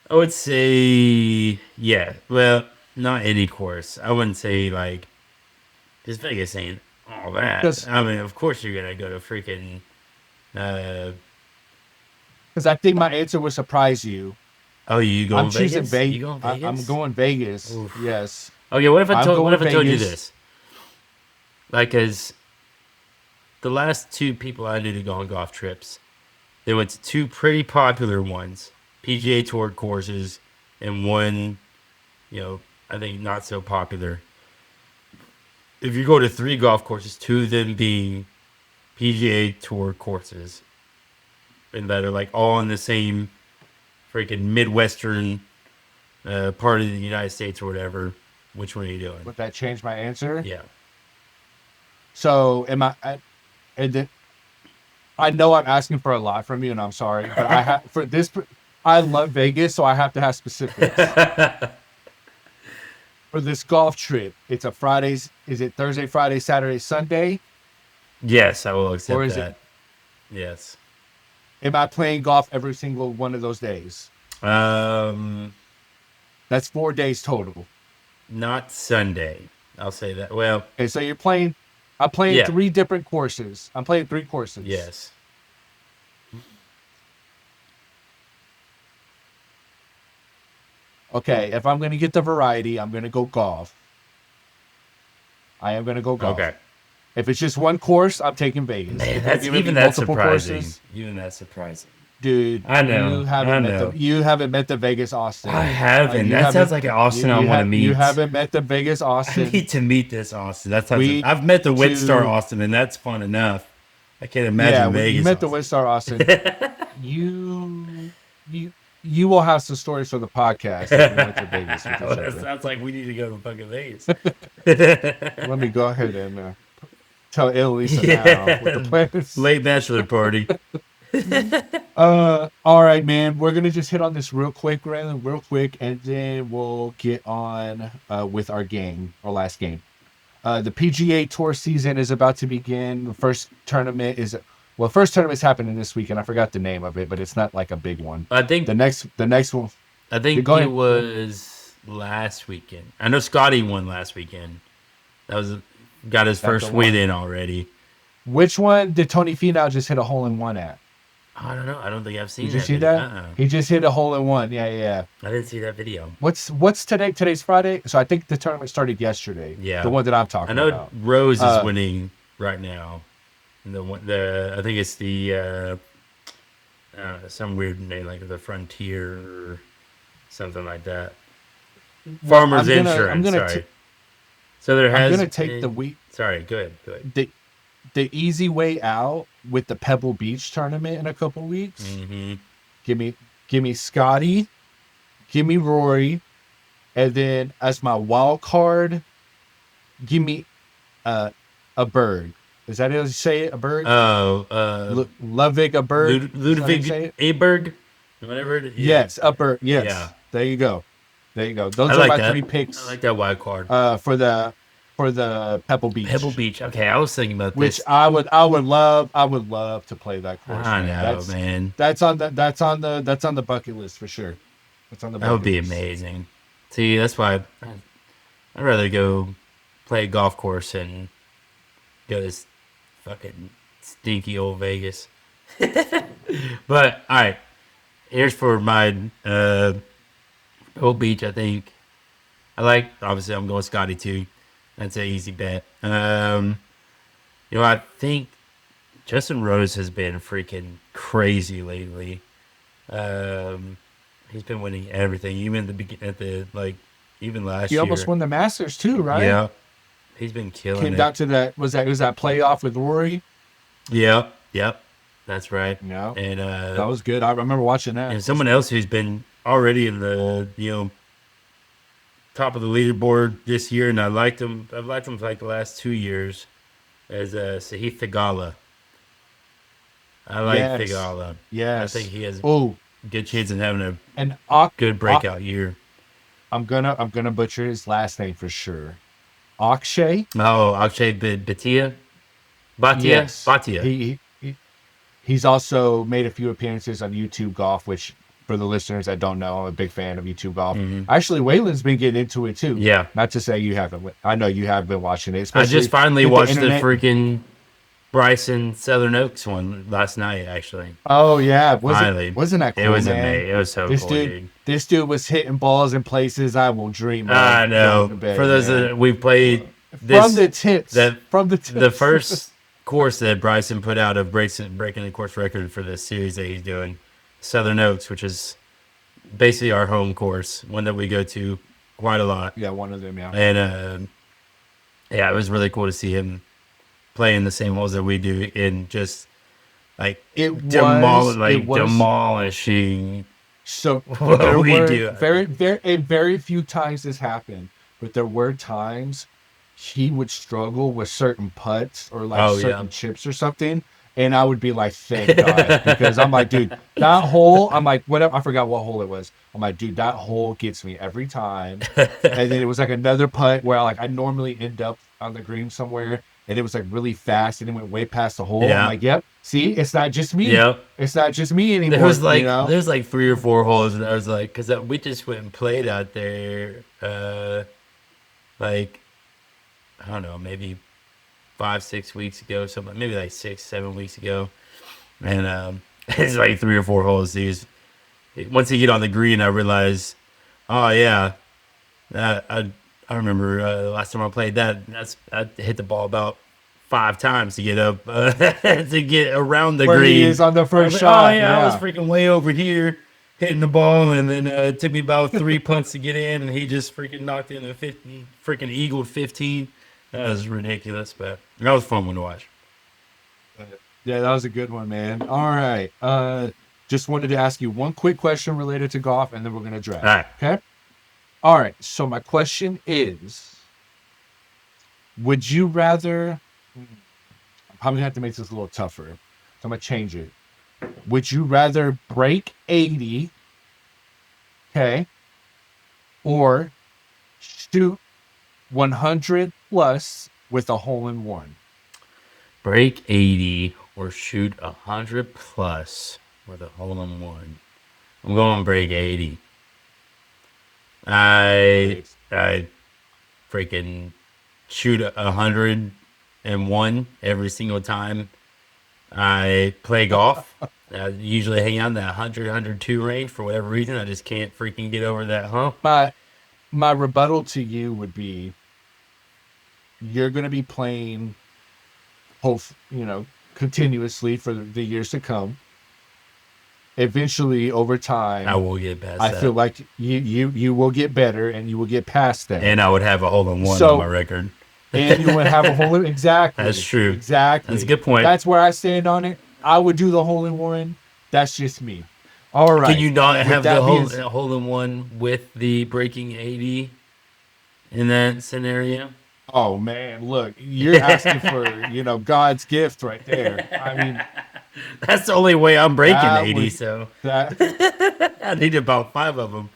I would say, yeah. Well, not any course. I wouldn't say like, because Vegas ain't all that. Because I mean, of course you're gonna go to freaking. Uh, I think my answer will surprise you. oh, you I'm going choosing Vegas? Vegas. You going I'm Vegas? going Vegas. Oof. Yes, Okay, what if I I'm told going you Vegas. this? Like, as the last 2 people I knew to go on golf trips, they went to 2 pretty popular ones, PGA Tour courses, and one, I think not so popular. If you go to 3 golf courses, 2 of them being PGA Tour courses, and that are like all in the same freaking Midwestern part of the United States or whatever. Which one are you doing? Would that change my answer? Yeah. So am and then I know I'm asking for a lot from you, and I'm sorry, but I have for this. I love Vegas, so I have to have specifics. For this golf trip, it's a Fridays. Is it Thursday, Friday, Saturday, Sunday, Yes, I will or accept is that. it? Yes. Am I playing golf every single one of those days? Um, That's 4 days total. Not Sunday. I'll say that. Well, Okay, so you're playing. I'm playing yeah. 3 different courses. I'm playing 3 courses. Yes. Okay, if I'm going to get the variety, I'm going to go golf. I am going to go golf. Okay. If it's just one course, I'm taking Vegas. Man, If that's you're giving even me that multiple surprising. courses, Even that surprising. dude, I know. you haven't met the Vegas Austin. I haven't. You That haven't- sounds like an Austin I want to meet. You haven't met the Vegas I Austin. need to meet this Austin. That sounds. We I've met the Witstar to- Austin, and that's fun enough. I can't imagine Yeah, when Vegas. you met the Austin. Westar Austin. you will have some stories for the podcast if you went to Vegas with each That other. sounds like we need to go to fucking Vegas. Let me go ahead and tell Elisa now with the plans. Late bachelor party. All right, man. We're gonna just hit on this real quick, Raylan, real quick, and then we'll get on with our last game. The PGA Tour season is about to begin. The first tournament's happening this weekend. I forgot the name of it, but it's not like a big one. I think The next one. I think Go it ahead. was last weekend. I know Scotty won last weekend. Got his That's first the win one. in already. Which one did Tony Finau just hit a hole in one at? I don't know. I don't think I've seen Did you that. see video. that? He just hit a hole in one. Yeah. I didn't see that video. What's today? Today's Friday. So I think the tournament started yesterday. Yeah. The one that I'm I talking know about. Rose is winning right now. I think it's the some weird name like the Frontier or something like that. Well, Farmers Insurance. Sorry. So there I'm has gonna take been. Sorry. Go ahead. Go ahead. the easy way out with the Pebble Beach tournament in a couple weeks. Mm-hmm. Give me Scotty, give me Rory, and then as my wild card, give me uh, a bird. Is that how you say it? A bird? Oh, Ludwig a bird? Is that how you Ludwig say it? Aberg, whatever. Yeah, Yes, a bird. yeah. Yes. There you go. There you go. I Those are like my that. three I picks like that wild card. for the Pebble Pebble Beach. Beach. Okay, I was thinking about Which this. I would love to play that course, I man. know, man. That's on the bucket list for sure. That's on the That would bucket be list. amazing. See, that's why I'd rather go play a golf course and go to this fucking stinky old Vegas. But all right, here's for my Pebble Beach. I think I like. Obviously, I'm going Scotty too. That's an easy bet. I think Justin Rose has been freaking crazy lately. Um, he's been winning everything, even even last He almost year. won the Masters too, right? Yeah, he's been killing Came it. down to that playoff with Rory. Yep, that's right. No, And that was good. I remember watching that. and someone else who's been already in the top of the leaderboard this year, and I liked him. I've liked him for like the last 2 years as Sahith Theegala. I like Yes, Theegala. I think yes. he has Oh, a good chance of having a and good breakout year. I'm gonna butcher his last name for sure. Akshay. Oh, Akshay Bhatia? Bhatia? Yes, Bhatia. he's also made a few appearances on YouTube Golf, which for the listeners that don't know, I'm a big fan of YouTube Golf. Hmm. Actually, Waylon's been getting into it too. Yeah. Not to say you haven't. I know you have been watching it, I just especially finally hit the watched the internet. freaking Bryson Southern Oaks one last night, actually. Oh yeah, Finally. wasn't that cool, It was man? amazing. It was so cool, dude. This dude was hitting balls in places I will dream of. I going to know. bed, For those man. that we played From this, the tips, from the tips. the first course that Bryson put out of breaking the course record for this series that he's doing, Southern Oaks, which is basically our home course, one that we go to quite a lot. Yeah, one of them. Yeah. And yeah, it was really cool to see him playing the same holes that we do and just like demolishing So what there we were do. very few times this happened, but there were times he would struggle with certain putts or like certain chips or something, and I would be like, thank God, because I'm like, dude, that hole. I'm like, whatever. I forgot what hole it was. I'm like, dude, that hole gets me every time. And then it was like another putt where like I normally end up on the green somewhere, and it was like really fast, and it went way past the hole. Yeah. I'm like, yep. See, it's not just me. Yep. It's not just me anymore. There's like 3 or 4 holes, and I was like, because we just went and played out there, like I don't know, maybe 5-6 weeks ago, something, maybe like 6-7 weeks ago, and it's like 3 or 4 holes. Once you get on the green, I realized, oh yeah, I remember the last time I played that. I hit the ball about 5 times to get up to get around the Where green. he is on the first like, shot. Oh yeah, I was freaking way over here hitting the ball, and then it took me about 3 punts to get in, and he just freaking knocked in the 50, freaking eagled 15. That was ridiculous, but that was a fun one to watch. Yeah, that was a good one, man. All right. Just wanted to ask you one quick question related to golf, and then we're gonna draft. All right. Okay. All right. So my question is, would you rather? I'm probably gonna have to make this a little tougher, so I'm gonna change it. Would you rather break 80, okay, or shoot 100 plus with a hole in one? Break 80 or shoot 100 plus with a hole in one. I'm going break 80. I freaking shoot 101 every single time I play golf. I usually hang out in that 100, 102 range for whatever reason. I just can't freaking get over that hump. My rebuttal to you would be, you're gonna be playing continuously for the years to come. Eventually, over I time, will get past I feel that. like you will get better and you will get past that. And I would have a hole in one on my So, record. and you would have a hole in That's exactly, true. That's a exactly. good point. That's where I stand on it. I would do the hole in one. That's just me. All Can right. you not With have the that being, hole in one with the breaking 80 in that scenario? oh man, look, you're asking for God's gift right there. I mean, That's the only way I'm breaking that 80, would so that I need about five of them.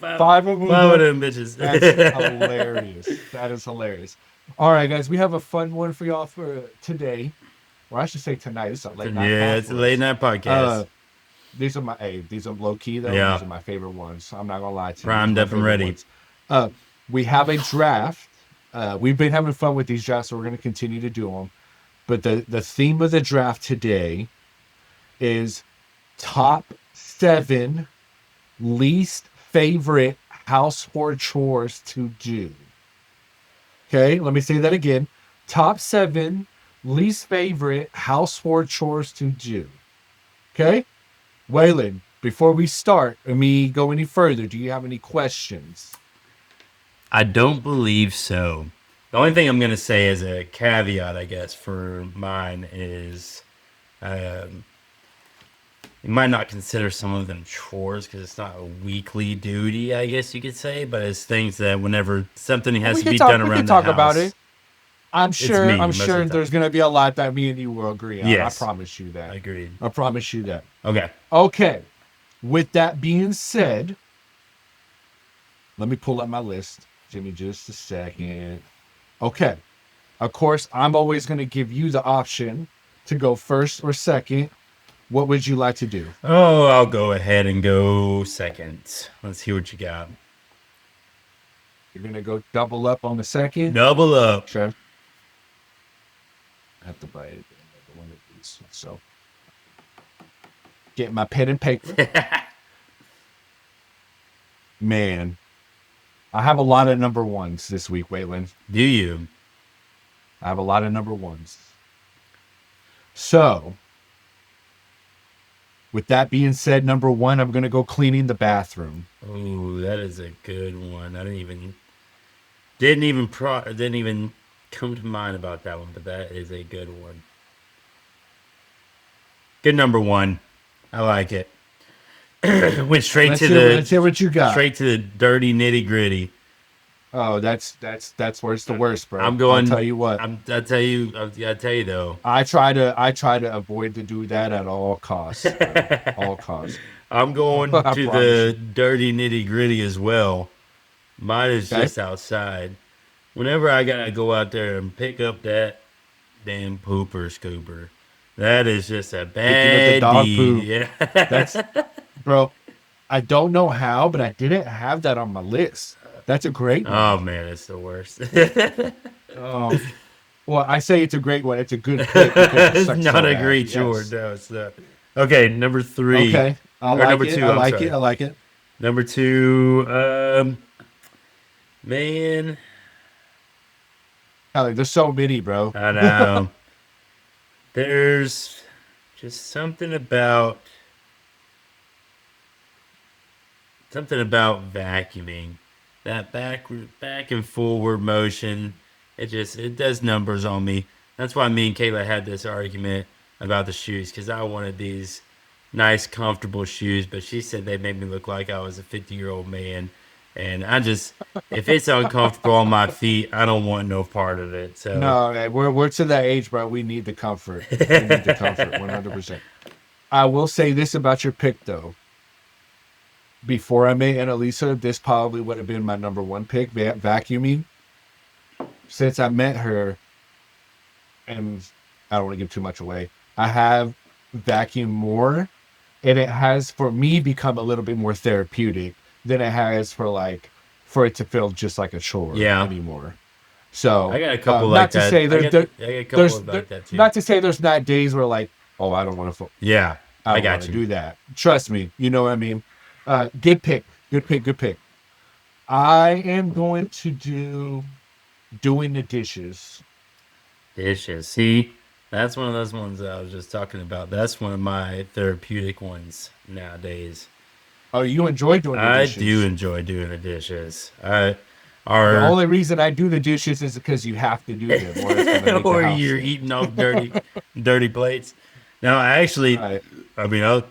five of them, Five of bro. them bitches. That's hilarious. That is hilarious. All right, guys, we have a fun one for y'all for today, or I should say tonight. It's a late night Yeah, pod it's a for late us. night podcast. Uh, these are low key though. These Yeah, are my favorite ones. I'm not gonna lie to you. These are primed my up and favorite ready. ones. Uh, we have a draft. We've been having fun with these drafts, so we're gonna continue to do them. But the theme of the draft today is top 7 least favorite household chores to do. Okay, let me say that again. Top 7 least favorite household chores to do. Okay, Waylon, before we start, let me go any further. Do you have any questions? I don't believe so. The only thing I'm going to say as a caveat, I guess, for mine is um, you might not consider some of them chores because it's not a weekly duty, I guess you could say, but it's things that whenever something Well, has to be done we can around the talk about it. house, it's me I'm most sure of the time. there's gonna be a lot that me and you will agree on. I Yes, promise you that. agreed. I promise you that. Okay. Okay. With that being said, let me pull up my list. Give me just a second. Okay. Of course, I'm always going to give you the option to go first or second. What would you like to do? Oh, I'll go ahead and go second. Let's see what you got. You're going to go double up on the second? Double up. Sure. I have to buy another one of these. So, get my pen and paper. Man, I have a lot of number ones this week, Waylon. Do you? I have a lot of number ones. So, with that being said, number one, I'm going to go cleaning the bathroom. Oh, that is a good one. I didn't even come to mind about that one, but that is a good one. Good number one. I like it. Went Let's hear what you got. straight to the dirty nitty gritty. Oh, that's where it's the worst, bro. I'm I'll going. tell you what. I tell you. I tell you though. I try to avoid to do that at all costs, bro. All costs. I'm going I to promise the you. dirty nitty gritty as well. Mine is Okay. just outside. Whenever I gotta go out there and pick up that damn pooper scooper, that is just a Picking up the bad dog deed. poop. Yeah. That's bro. I don't know how, but I didn't have that on my list. That's a great Oh one. man, it's the worst. Oh, well, I say it's a great one. It's a good pick because it It's sucks not so a bad. great chore. Yes. No, it's not. Okay, number three Okay. I or like number it. two. I I'm like it. sorry. I like it. Number two. Man, Like, there's so many, bro. I know. There's just something about vacuuming. That back and forward motion. It does numbers on me. That's why me and Kayla had this argument about the shoes because I wanted these nice, comfortable shoes, but she said they made me look like I was a 50-year-old man. And if it's uncomfortable on my feet, I don't want no part of it. So, No, man, we're to that age, bro. We need the comfort. We need the comfort, 100%. I will say this about your pick, though. Before I met Annalisa, this probably would have been my number one pick, vacuuming. Since I met her, and I don't want to give too much away, I have vacuumed more, and it has, for me, become a little bit more therapeutic than it has for it to feel just like a chore yeah, anymore. So, I got a couple like not to that. say I got a couple like that too. not to say there's not days where like, oh, Yeah, I I don't want got to you. do that. Trust me, you know what I mean. Good pick, good pick, good pick. I am going to do doing the dishes. Dishes. See, That's one of those ones that I was just talking about. That's one of my therapeutic ones nowadays. Oh, you enjoy doing the I do dishes. enjoy doing the dishes. I The are only reason I do the dishes is because you have to do them, or it's gonna make the or house you're stink. eating off dirty plates. Now, I actually, Right. I mean, I'll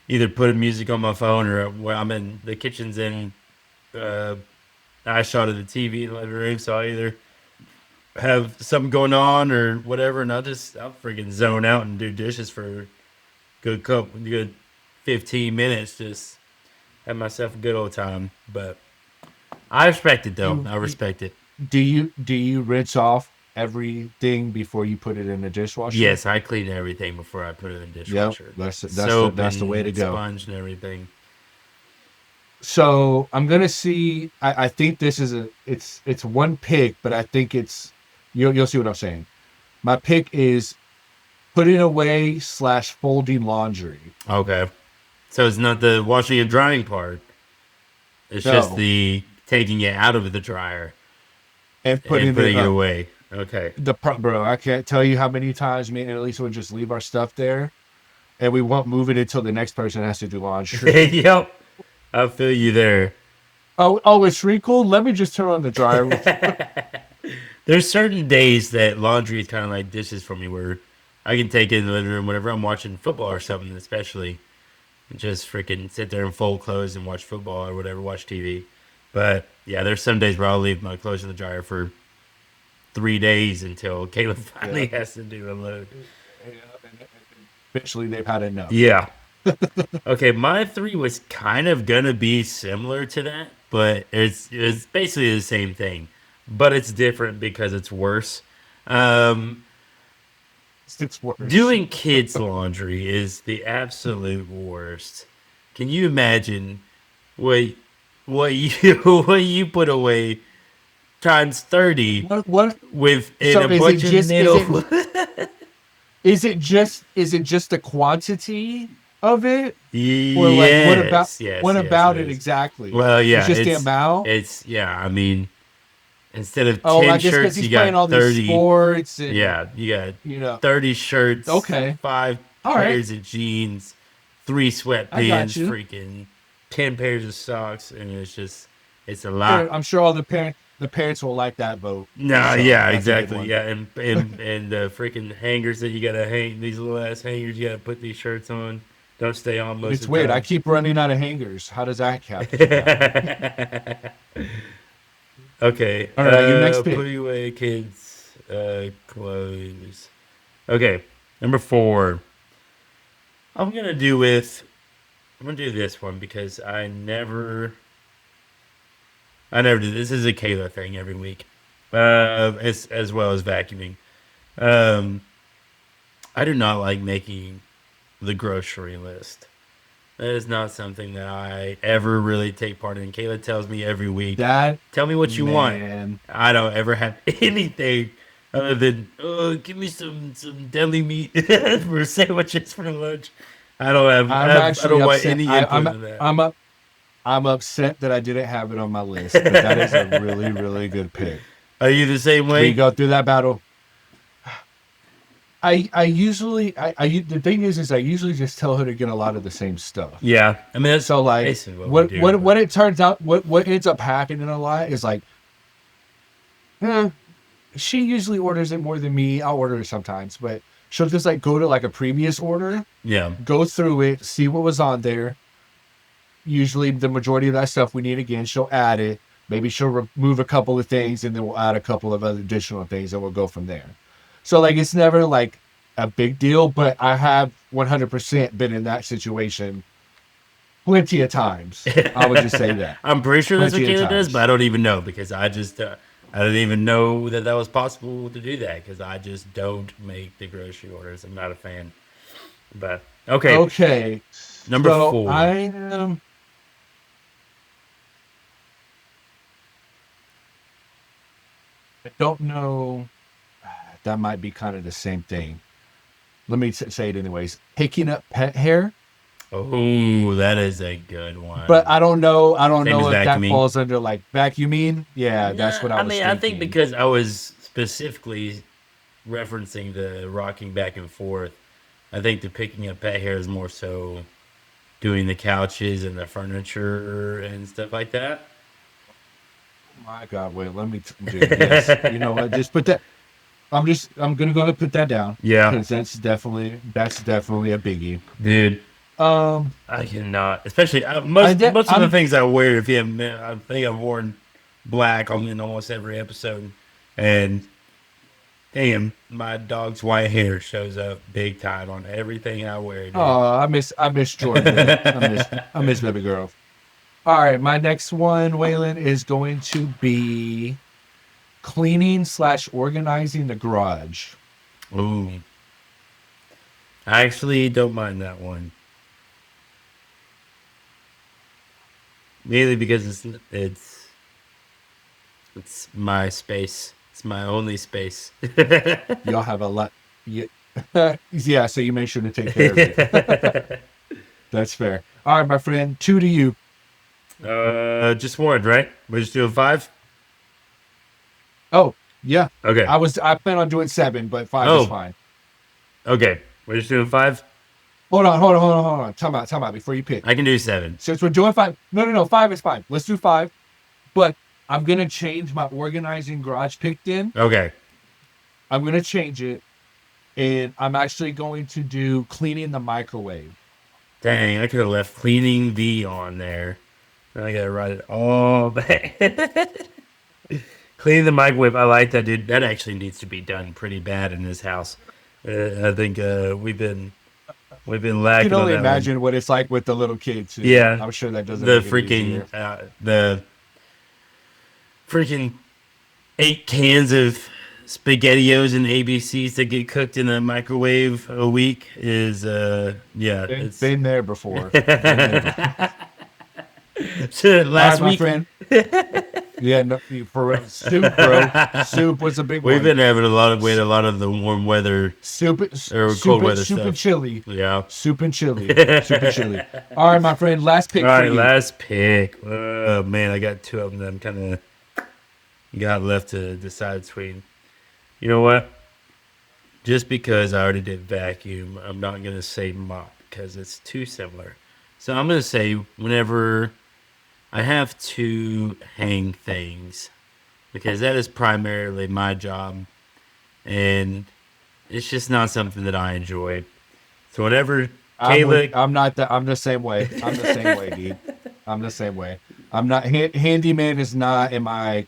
either put a music on my phone or when I'm in the kitchen's in uh, eye shot of the TV in the living room, so I either have something going on or whatever, and I'll freaking zone out and do dishes for a good 15 minutes, just have myself a good old time. But I respect it though. You, I you respect it. do you rinse off everything before you put it in the dishwasher? Yes, I clean everything before I put it in the Yep. dishwasher. That's the Soap that's the way to and go. sponge and everything. So I'm gonna see. I think this is it's one pick, but I think it's you'll see what I'm saying. My pick is putting away slash folding laundry. Okay. So it's not the washing and drying part. It's just No, the taking it out of the dryer and and putting it putting it up. away. Okay. Bro, I can't tell you how many times me and Elisa would just leave our stuff there, and we won't move it until the next person has to do laundry. Yep. I feel you there. Oh, it's wrinkled. Let me just turn on the dryer. There's certain days that laundry is kind of like dishes for me where I can take it in the living room whenever I'm watching football or something, especially. And just freaking sit there and fold clothes and watch football or whatever, watch TV. But yeah, there's some days where I'll leave my clothes in the dryer for 3 days until Caleb finally Yeah. has to do a load. Eventually, they've had enough. Yeah. Okay, my three was kind of gonna be similar to that, but it's basically the same thing, but it's different because it's worse. Um, It's worse. Doing kids' laundry is the absolute worst. Can you imagine what you what you put away times 30 What? within So a bunch of needle? is it just the quantity of it, or like Yes, yes, what yes, it about it is. exactly? Well, It's yeah, just the amount. it's yeah. I mean, instead of Oh, I 10 guess because shirts, he's you playing got all these 30. sports and Yeah, you got you know. 30 shirts, Okay, five all right, pairs of jeans, three I got sweatpants, you. freaking 10 pairs of socks, and it's a lot. I'm sure all the parents will like that vote. No, So yeah, that's a good exactly. one. Yeah, and the freaking hangers that you gotta hang, these little ass hangers you gotta put these shirts on. Don't stay on most It's of the weird. I time. keep running out of hangers. How does that happen? Okay, All right, your next pick. put away kids' clothes. Okay, number four. I'm gonna do with. I'm gonna do this one because I never do. This is a Kayla thing every week, as well as vacuuming. Um, I do not like making the grocery list. That is not something that I ever really take part in. Kayla tells me every week, That "Tell me what you want." man, I don't ever have anything other than, "Oh, give me some deli meat for sandwiches for lunch." I'm I actually don't want upset. any input in that. I'm upset that I didn't have it on my list, but that is a really, really good pick. Are you the same We way? go through that battle. I usually the thing is I usually just tell her to get a lot of the same stuff. Yeah, I mean that's So like basically what we do. what But it turns out what ends up happening a lot is like, eh, she usually orders it more than me. I'll order it sometimes, but she'll just like go to like a previous order, yeah, go through it, see what was on there. Usually the majority of that stuff we need again, she'll add it. Maybe she'll remove a couple of things and then we'll add a couple of other additional things and we'll go from there. So like it's never like a big deal, but I have 100% been in that situation plenty of times. I would just say that. I'm pretty sure that's what Plenty of Kayla does, but I times. don't even know because I didn't even know that that was possible to do that because I just don't make the grocery orders. I'm not a fan. But okay, Okay. number So four. I don't know. That might be kind of the same thing. Let me say it anyways. Picking up pet hair, Oh, that is a good but one. I don't know. I don't Same as know if that vacuuming. falls under like vacuuming. Yeah, that's Nah, what I I was mean, I think thinking. because I was specifically referencing the rocking back and forth. I think the picking up pet hair is more so doing the couches and the furniture and stuff like that. My God, wait, let me, dude. Yes, you know what? Just put that. I'm gonna go ahead and put that down Yeah, because that's definitely a biggie. dude. Um, I cannot, especially I most of the I'm things I wear. If you haven't, I think I've worn black on in almost every episode, and damn, my dog's white hair shows up big time on everything I wear, dude. oh, I miss Georgia. I miss baby girl. All right, my next one, Waylon, is going to be cleaning slash organizing the garage. Ooh, I actually don't mind that one, mainly because it's my space. It's my only space. Y'all have a lot. Yeah, yeah. So you make sure to take care of it. That's fair. All right, my friend. Two to you. Just one, right? We're just doing five. Oh, yeah. Okay. I plan on doing seven, but five is Oh, fine. okay. We're just doing five. Hold on. Time out before you pick. I can do seven. Since we're doing five, no. Five is fine. Let's do five. But I'm gonna change my organizing garage picked in. Okay. I'm gonna change it, and I'm actually going to do cleaning the microwave. Dang, I could have left cleaning V on there. I gotta write it all back. Cleaning the microwave. I like that, dude. That actually needs to be done pretty bad in this house. I think we've been I can lacking on only that one. imagine what it's like with the little kid too. Yeah, I'm sure that doesn't the make it easier. freaking 8 cans of spaghettios and ABCs that get cooked in a microwave a week is yeah, Been, it's been there before. Been there before. All right, last my week. friend. Yeah, no, for real. Soup, bro. Soup was a big We've one. been having a lot of the warm weather Soup, or soup, cold weather soup and stuff. chili. Yeah. Soup and chili. Soup and chili. All right, my friend. Last All pick for right, you. last pick. Oh man, I got two of them that I'm kind of got left to decide between. You know what? Just because I already did vacuum, I'm not gonna say mop because it's too similar. So I'm gonna say whenever I have to hang things because that is primarily my job, and it's just not something that I enjoy. So whenever Kayla, I'm not the. I'm the same way. I'm the same way, dude. I'm the same way. I'm not handyman is not in my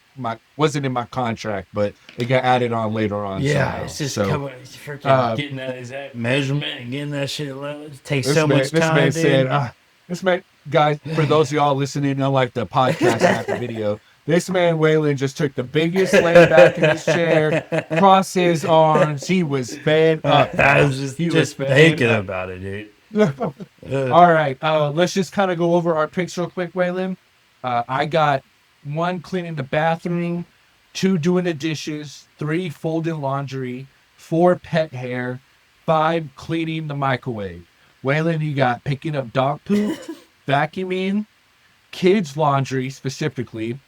wasn't in my contract, but it got added on later on yeah, somehow. it's just So coming, it's freaking uh, getting that exact measurement and getting that shit level. It takes this so man much this man time, said, dude. this man guys, for those of y'all listening on like the podcast and not the video, this man Waylon just took the biggest lay back in his chair, crossed his arms. He was fed up, I bro. was just He was just fed thinking up. about it, dude. Uh, All right, let's just kind of go over our picks real quick, Waylon. I got one cleaning the bathroom, two doing the dishes, three folding laundry, four pet hair, five cleaning the microwave. Waylon, you got picking up dog poop, vacuuming, kids' laundry specifically,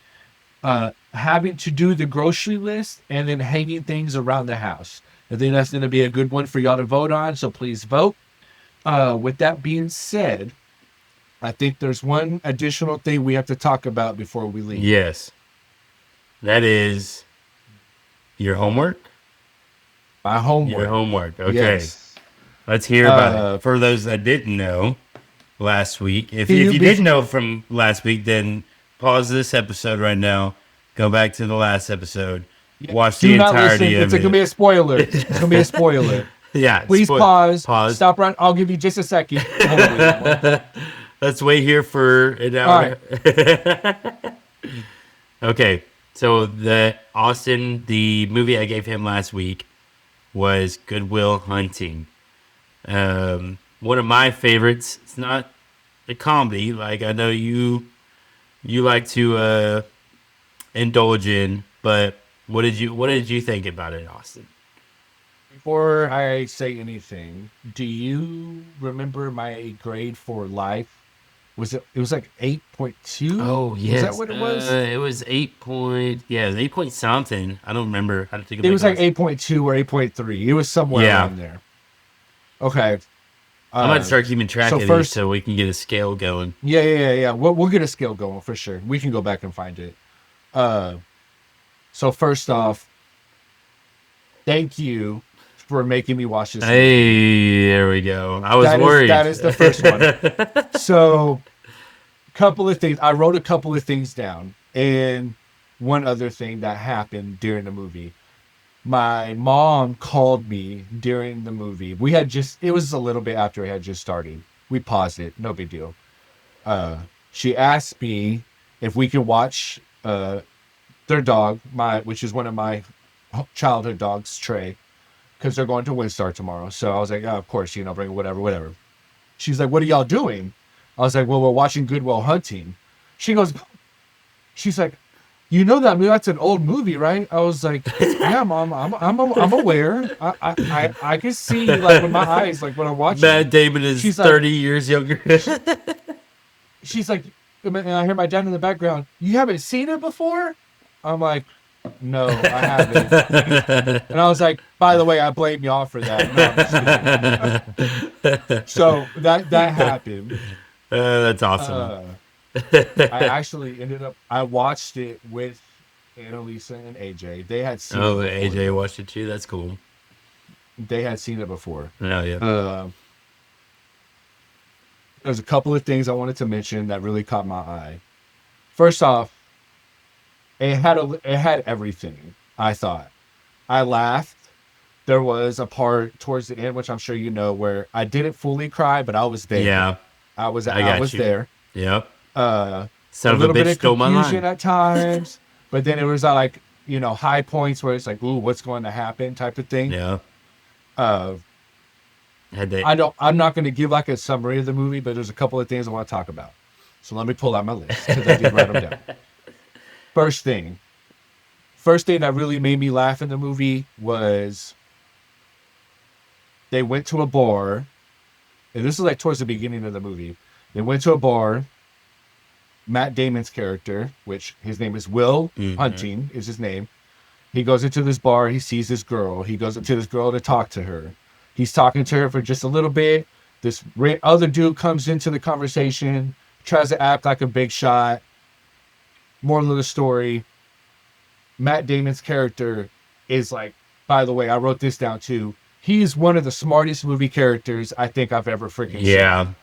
having to do the grocery list, and then hanging things around the house. I think that's going to be a good one for y'all to vote on, so please vote. With that being said, I think there's one additional thing we have to talk about before we leave. yes, that is your homework. My Your homework. homework. Okay, Yes. let's hear about it. Uh, For those that didn't know last week, if can if you you be, didn't know from last week, then pause this episode right now. Go back to the last episode. yeah, Watch the do not listen. entirety It's of going to it. be a spoiler. It's going to be a spoiler. Yeah. Please pause. Pause. Stop right. I'll give you just a second. Hold on, wait. Let's wait here for an All right. hour. Okay. So the movie I gave him last week was Goodwill Hunting. One of my favorites. It's not a comedy like I know you like to indulge in, but what did you think about it, Austin? Before I say anything, do you remember my grade for life? Was it? It was like 8.2. Oh Was that yes, what it was? it was 8 point. Yeah, it was 8 point something. I don't remember. I had to take a It back was like glass. 8.2 or 8.3. It was somewhere Yeah, around there. Okay. I'm about to start keeping track So of these first, so we can get a scale going. yeah. We'll get a scale going for sure. We can go back and find it. Uh, so first off, thank you for making me watch this movie. Hey, there we go. I was That worried. is the first one. So, couple of things. I wrote a couple of things down, and one other thing that happened during the movie. My mom called me during the movie. It was a little bit after it had just started. We paused it, no big deal. She asked me if we could watch their dog, which is one of my childhood dogs, Trey, because they're going to Windstar tomorrow. So I was like, oh, of course, bring whatever. She's like, what are y'all doing? I was like, well, we're watching Good Will Hunting. She's like, that's an old movie, right? I was like, yeah, mom, I'm aware. I can see like with my eyes, like when I'm watching Matt it. Damon is She's like, 30 years younger. she's like, and I hear my dad in the background. You haven't seen it before? I'm like, no, I haven't. And I was like, by the way, I blame y'all for that. No, I'm just kidding. So that happened. That's awesome. Uh, I actually I watched it with Annalisa and AJ. They had seen Oh, it before. AJ watched it too. That's cool. They had seen it before. Oh yeah. There's a couple of things I wanted to mention that really caught my eye. First off, it had everything. I thought. I laughed. There was a part towards the end, which I'm sure you know, where I didn't fully cry, but I was there. Yeah, I was got you. there. Yep. A Son of a little bit bitch of stole my confusion line. at times, but then it was like high points where it's like, ooh, what's going to happen type of thing. Yeah. Uh, Had they? I'm not going to give like a summary of the movie, but there's a couple of things I want to talk about. So let me pull out my list because I did write them down. First thing that really made me laugh in the movie was they went to a bar, and this is like towards the beginning of the movie. They went to a bar. Matt Damon's character, which his name is Will Hunting, is his name. He goes into this bar. He sees this girl. He goes up to this girl to talk to her. He's talking to her for just a little bit. This other dude comes into the conversation, tries to act like a big shot. Moral of the story, Matt Damon's character is like, by the way, I wrote this down too. He's one of the smartest movie characters I think I've ever freaking seen.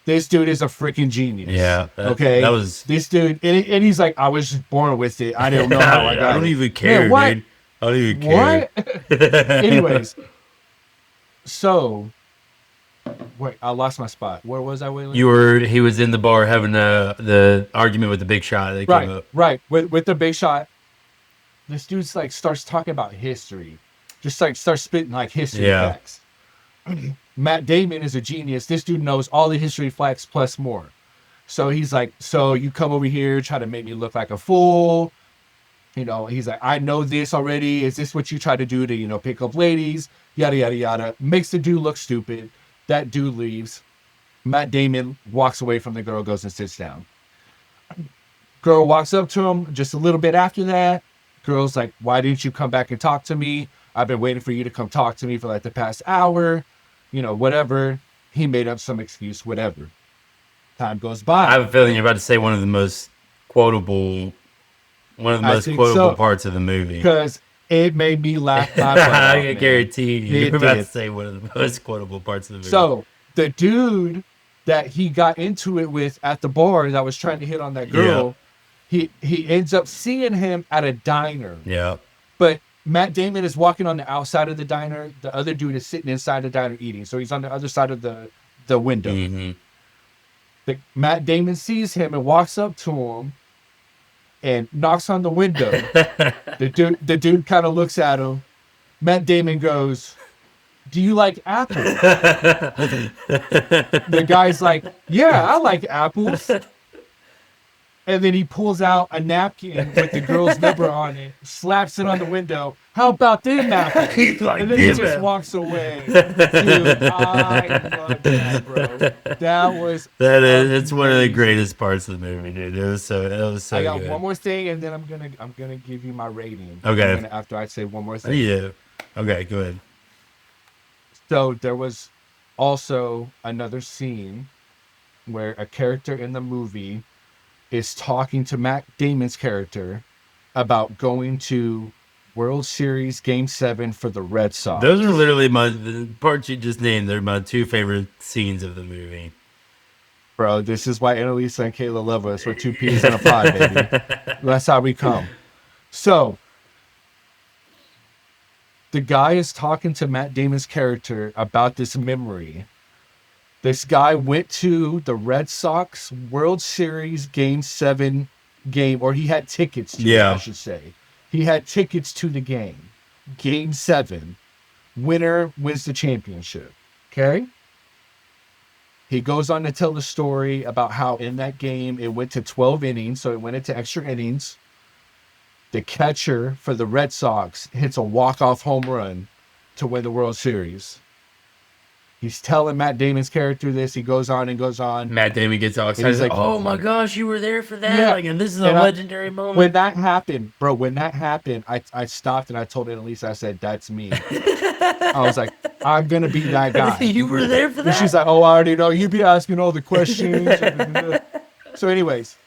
This dude is a freaking genius. Yeah. Okay. That was this dude, and he's like, I was just born with it. I don't know how I got it. I don't even care, Man, dude. I don't even care. What? Anyways, so wait, I lost my spot. Where was I, Waylon? He was in the bar having the argument with the big shot that came up. Right. With the big shot, this dude's like starts talking about history. Just like starts spitting like history facts. Matt Damon is a genius. This dude knows all the history facts plus more. So he's like, so you come over here, try to make me look like a fool. He's like, I know this already. Is this what you try to do to, pick up ladies? Yada, yada, yada. Makes the dude look stupid. That dude leaves. Matt Damon walks away from the girl, goes and sits down. Girl walks up to him just a little bit after that. Girl's like, why didn't you come back and talk to me? I've been waiting for you to come talk to me for like the past hour. Whatever. He made up some excuse, whatever. Time goes by. I have a feeling you're about to say one of the most quotable parts of the movie. Because it made me laugh. I can guarantee you're about to say one of the most quotable parts of the movie. So, the dude that he got into it with at the bar that was trying to hit on that girl, he ends up seeing him at a diner. Yeah. But Matt Damon is walking on the outside of the diner. The other dude is sitting inside the diner eating. So he's on the other side of the window. Mm-hmm. Matt Damon sees him and walks up to him and knocks on the window. The dude kind of looks at him. Matt Damon goes, do you like apples? The guy's like, yeah, I like apples. And then he pulls out a napkin with the girl's number on it, slaps it on the window. How about them apples? He's like, And then he give just him. walks away. Dude, I love that, bro. That was That is, it's one of the amazing. greatest parts of the movie, dude. It was so I got good. one more thing, and then I'm gonna give you my rating. Okay. After I say one more thing. Yeah. Okay, go ahead. So there was also another scene where a character in the movie is talking to Matt Damon's character about going to World Series Game 7 for the Red Sox. Those are literally the parts you just named. They're my two favorite scenes of the movie. Bro, this is why Annalisa and Kayla love us. We're two peas in a pod, baby. That's how we come. So, the guy is talking to Matt Damon's character about this memory. This guy went to the Red Sox World Series Game 7 game, or he had tickets to it, I should say. He had tickets to the game. Game 7. Winner wins the championship. Okay? He goes on to tell the story about how in that game it went to 12 innings, so it went into extra innings. The catcher for the Red Sox hits a walk-off home run to win the World Series. He's telling Matt Damon's character this. He goes on and goes on. Matt Damon gets all excited. He's like, "Oh my gosh, you were there for that! Yeah. Like, and this is a legendary moment." When that happened, bro, I stopped and I told Annalisa, I said, "That's me." I was like, "I'm gonna be that guy." You were there for that. And she's like, "Oh, I already know. You be asking all the questions." So, anyways,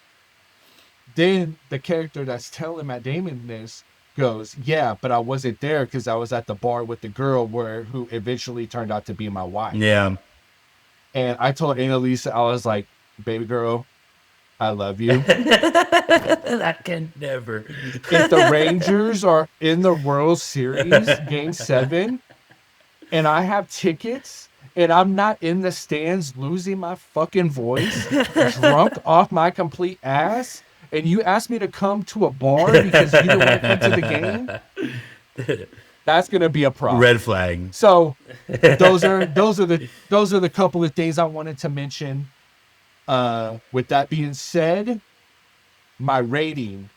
then the character that's telling Matt Damon this goes, "Yeah, but I wasn't there because I was at the bar with the girl who eventually turned out to be my wife." Yeah. And I told Annalisa, I was like, "Baby girl, I love you." I can never. If the Rangers are in the World Series Game 7 and I have tickets and I'm not in the stands losing my fucking voice, drunk off my complete ass, and you ask me to come to a bar because you went into the game, that's gonna be a problem. Red flag. So those are the couple of things I wanted to mention. With that being said, my rating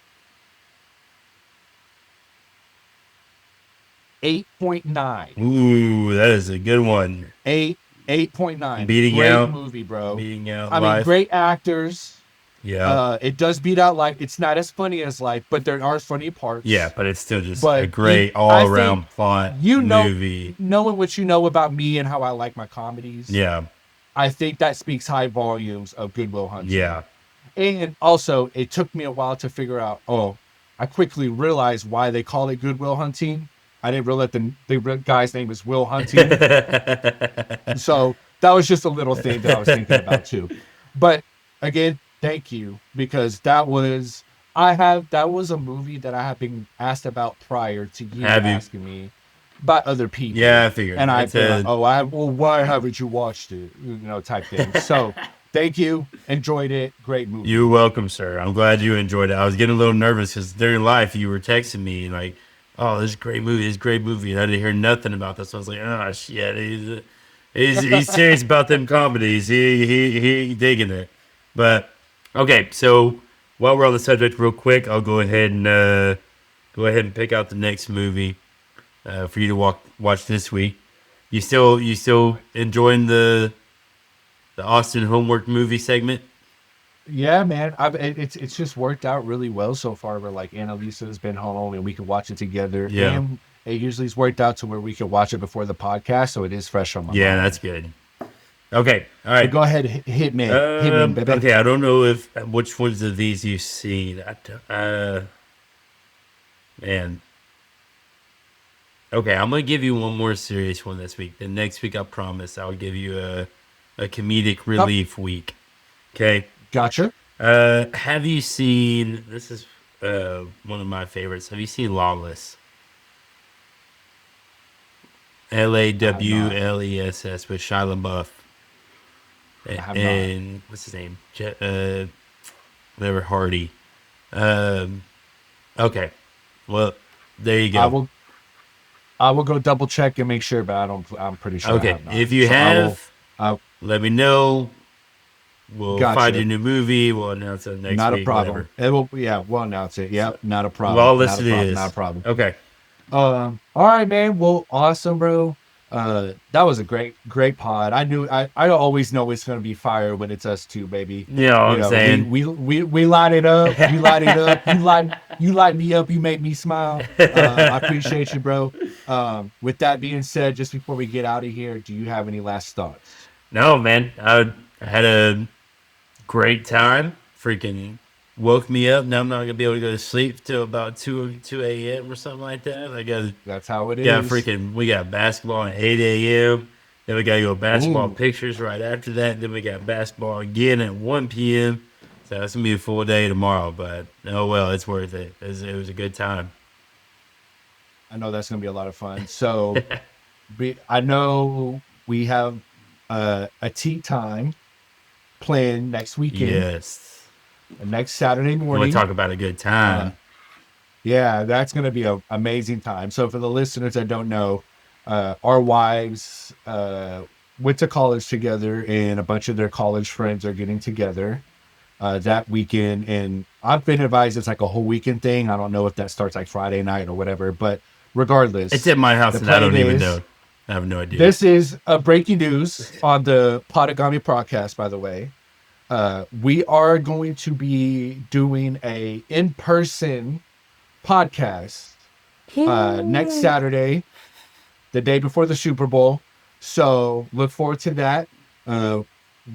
8.9. Ooh, that is a good one. 8.9. Beating great out movie, bro. Beating out I Life. mean, great actors. Yeah. It does beat out Life. It's not as funny as Life, but there are funny parts. Yeah, but it's still just a great all-around fun movie. Knowing what you know about me and how I like my comedies. Yeah. I think that speaks high volumes of Good Will Hunting. Yeah. And also, it took me a while to figure out, I quickly realized why they call it Good Will Hunting. I didn't realize the guy's name is Will Hunting. So that was just a little thing that I was thinking about too. But again, thank you, because that was a movie that I have been asked about prior to you asking me by other people. Yeah, I figured. And I feel like, why haven't you watched it? Type thing. So thank you. Enjoyed it. Great movie. You're welcome, sir. I'm glad you enjoyed it. I was getting a little nervous because during life you were texting me like, "Oh, this is a great movie. This is a great movie." And I didn't hear nothing about this. So I was like, "Oh shit, he's serious about them comedies. He digging it." But okay, so while we're on the subject, real quick, I'll go ahead and pick out the next movie for you to watch this week. You still enjoying the Austen homework movie segment? Yeah, man. It's just worked out really well so far. Where like Annalisa has been home and we can watch it together. Yeah. And it usually has worked out to where we can watch it before the podcast, so it is fresh on my mind. Yeah, that's good. Okay, all right. So go ahead, hit me, baby. Okay, I don't know which ones of these you've seen. Man. Okay, I'm gonna give you one more serious one this week. Then next week, I promise I'll give you a comedic relief week. Okay. Gotcha. Have you seen? This is one of my favorites. Have you seen Lawless? LAWLESS with Shia LaBeouf. And what's his name? Whatever, Hardy. Okay. Well, there you go. I will go double check and make sure, but I'm pretty sure. Okay. If you let me know. we'll find Gotcha. your new movie. We'll announce it next Not a week, whatever. problem. It will. Yeah, we'll announce it. So Yep. Not a we've problem. all Not a listed problem. Not a is problem. okay. All right, man. Well, awesome, bro. That was a great pod. I always know it's gonna be fire when it's us two, baby. You know what You I'm know, saying? we light it up. You light it up. You light me up. You make me smile. I appreciate you, bro. With that being said, just before we get out of here, do you have any last thoughts? No, man. I had a great time. Freaking woke me up. Now I'm not gonna be able to go to sleep till about two a.m. or something like that. I That's how it got is. freaking. We got basketball at 8 a.m. Then we gotta go basketball Ooh, pictures right after that. Then we got basketball again at 1 p.m. So that's gonna be a full day tomorrow. But oh well, it's worth it. It was a good time. I know that's gonna be a lot of fun. So, I know we have a tea time planned next weekend, Yes. next Saturday You want to morning. talk about a good Uh, time? yeah, that's going to be an amazing time. So for the listeners that don't know, our wives went to college together, and a bunch of their college friends are getting together that weekend. And I've been advised it's like a whole weekend thing. I don't know if that starts like Friday night or whatever, but It's regardless, at my the house and I plan don't even is know. I have no idea. this is a breaking news on the Podigami podcast, by the way. We are going to be doing a in-person podcast next Saturday, the day before the Super Bowl. So look forward to that. Uh,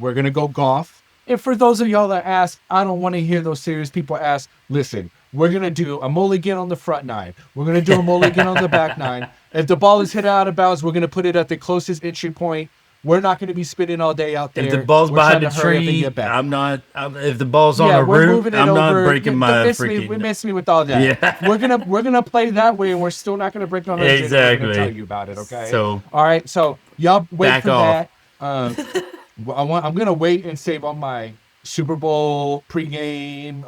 we're gonna go golf. And for those of y'all that ask, I don't want to hear those serious people ask. Listen, we're gonna do a mulligan on the front nine. We're gonna do a mulligan on the back nine. If the ball is hit out of bounds, we're gonna put it at the closest entry point. We're not gonna be spinning all day out If the there. ball's We're behind trying the to hurry up and tree, get back. I'm not. If the ball's on Yeah, a we're root, moving it I'm not over. breaking Don't my we freaking. miss me with all that. Yeah, We're gonna play that way, and we're still not gonna break on our agenda. We're gonna tell exactly. you about it. Okay. So All right. So y'all wait back for off. that. I'm gonna wait and save on my Super Bowl pregame,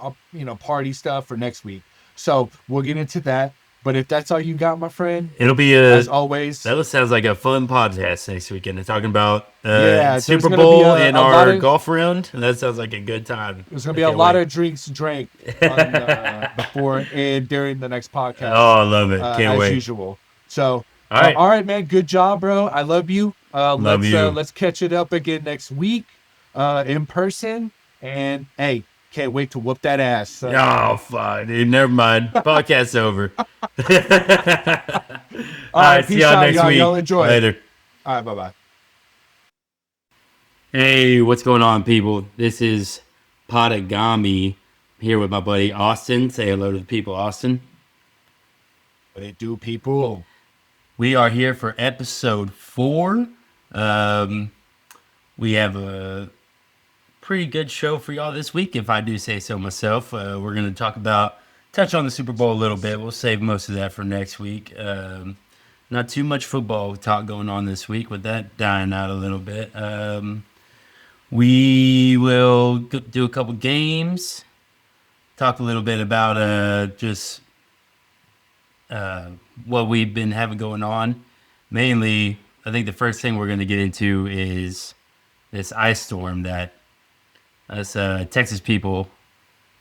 party stuff for next week. So we'll get into that. But if that's all you got, my friend, It'll be as a. always, That sounds like a fun podcast next weekend. They're talking about yeah, there's Super gonna be Bowl a, in a lot our of golf round, and that sounds like a good time. there's gonna I be a can't lot wait. of drinks drank on before and during the next podcast, Oh, I love it. Can't as wait. usual. So, All right, all right, man. Good job, bro. I love you. love you. Let's catch it up again next week, in person. And hey, can't wait to whoop that ass, son. Oh, fine, dude. Never mind. Podcast's over. All All right, right, see peace y'all out, next y'all. Y'all week. enjoy. Later. All right, bye bye. Hey, what's going on, people? This is Podigami here with my buddy Austin. Say hello to the people, Austin. What it do, people? We are here for episode 4. Um, we have a pretty good show for y'all this week, if I do say so myself. We're going to touch on the Super Bowl a little bit. We'll save most of that for next week. Not too much football talk going on this week, with that dying out a little bit. We will do a couple games, talk a little bit about just what we've been having going on. Mainly, I think the first thing we're going to get into is this ice storm that us Texas people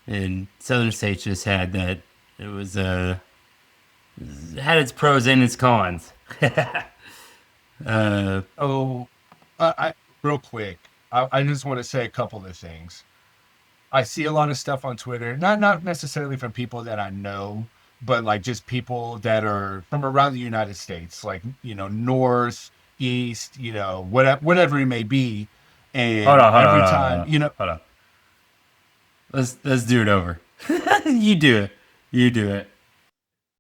in southern states just had. That it was had its pros and its cons. Oh, I real quick. I just want to say a couple of things. I see a lot of stuff on Twitter, not necessarily from people that I know, but like just people that are from around the United States, like north, east, whatever it may be. Hold And on, hold on, every hold on, time, hold on. Let's do it over. You do it. You do it.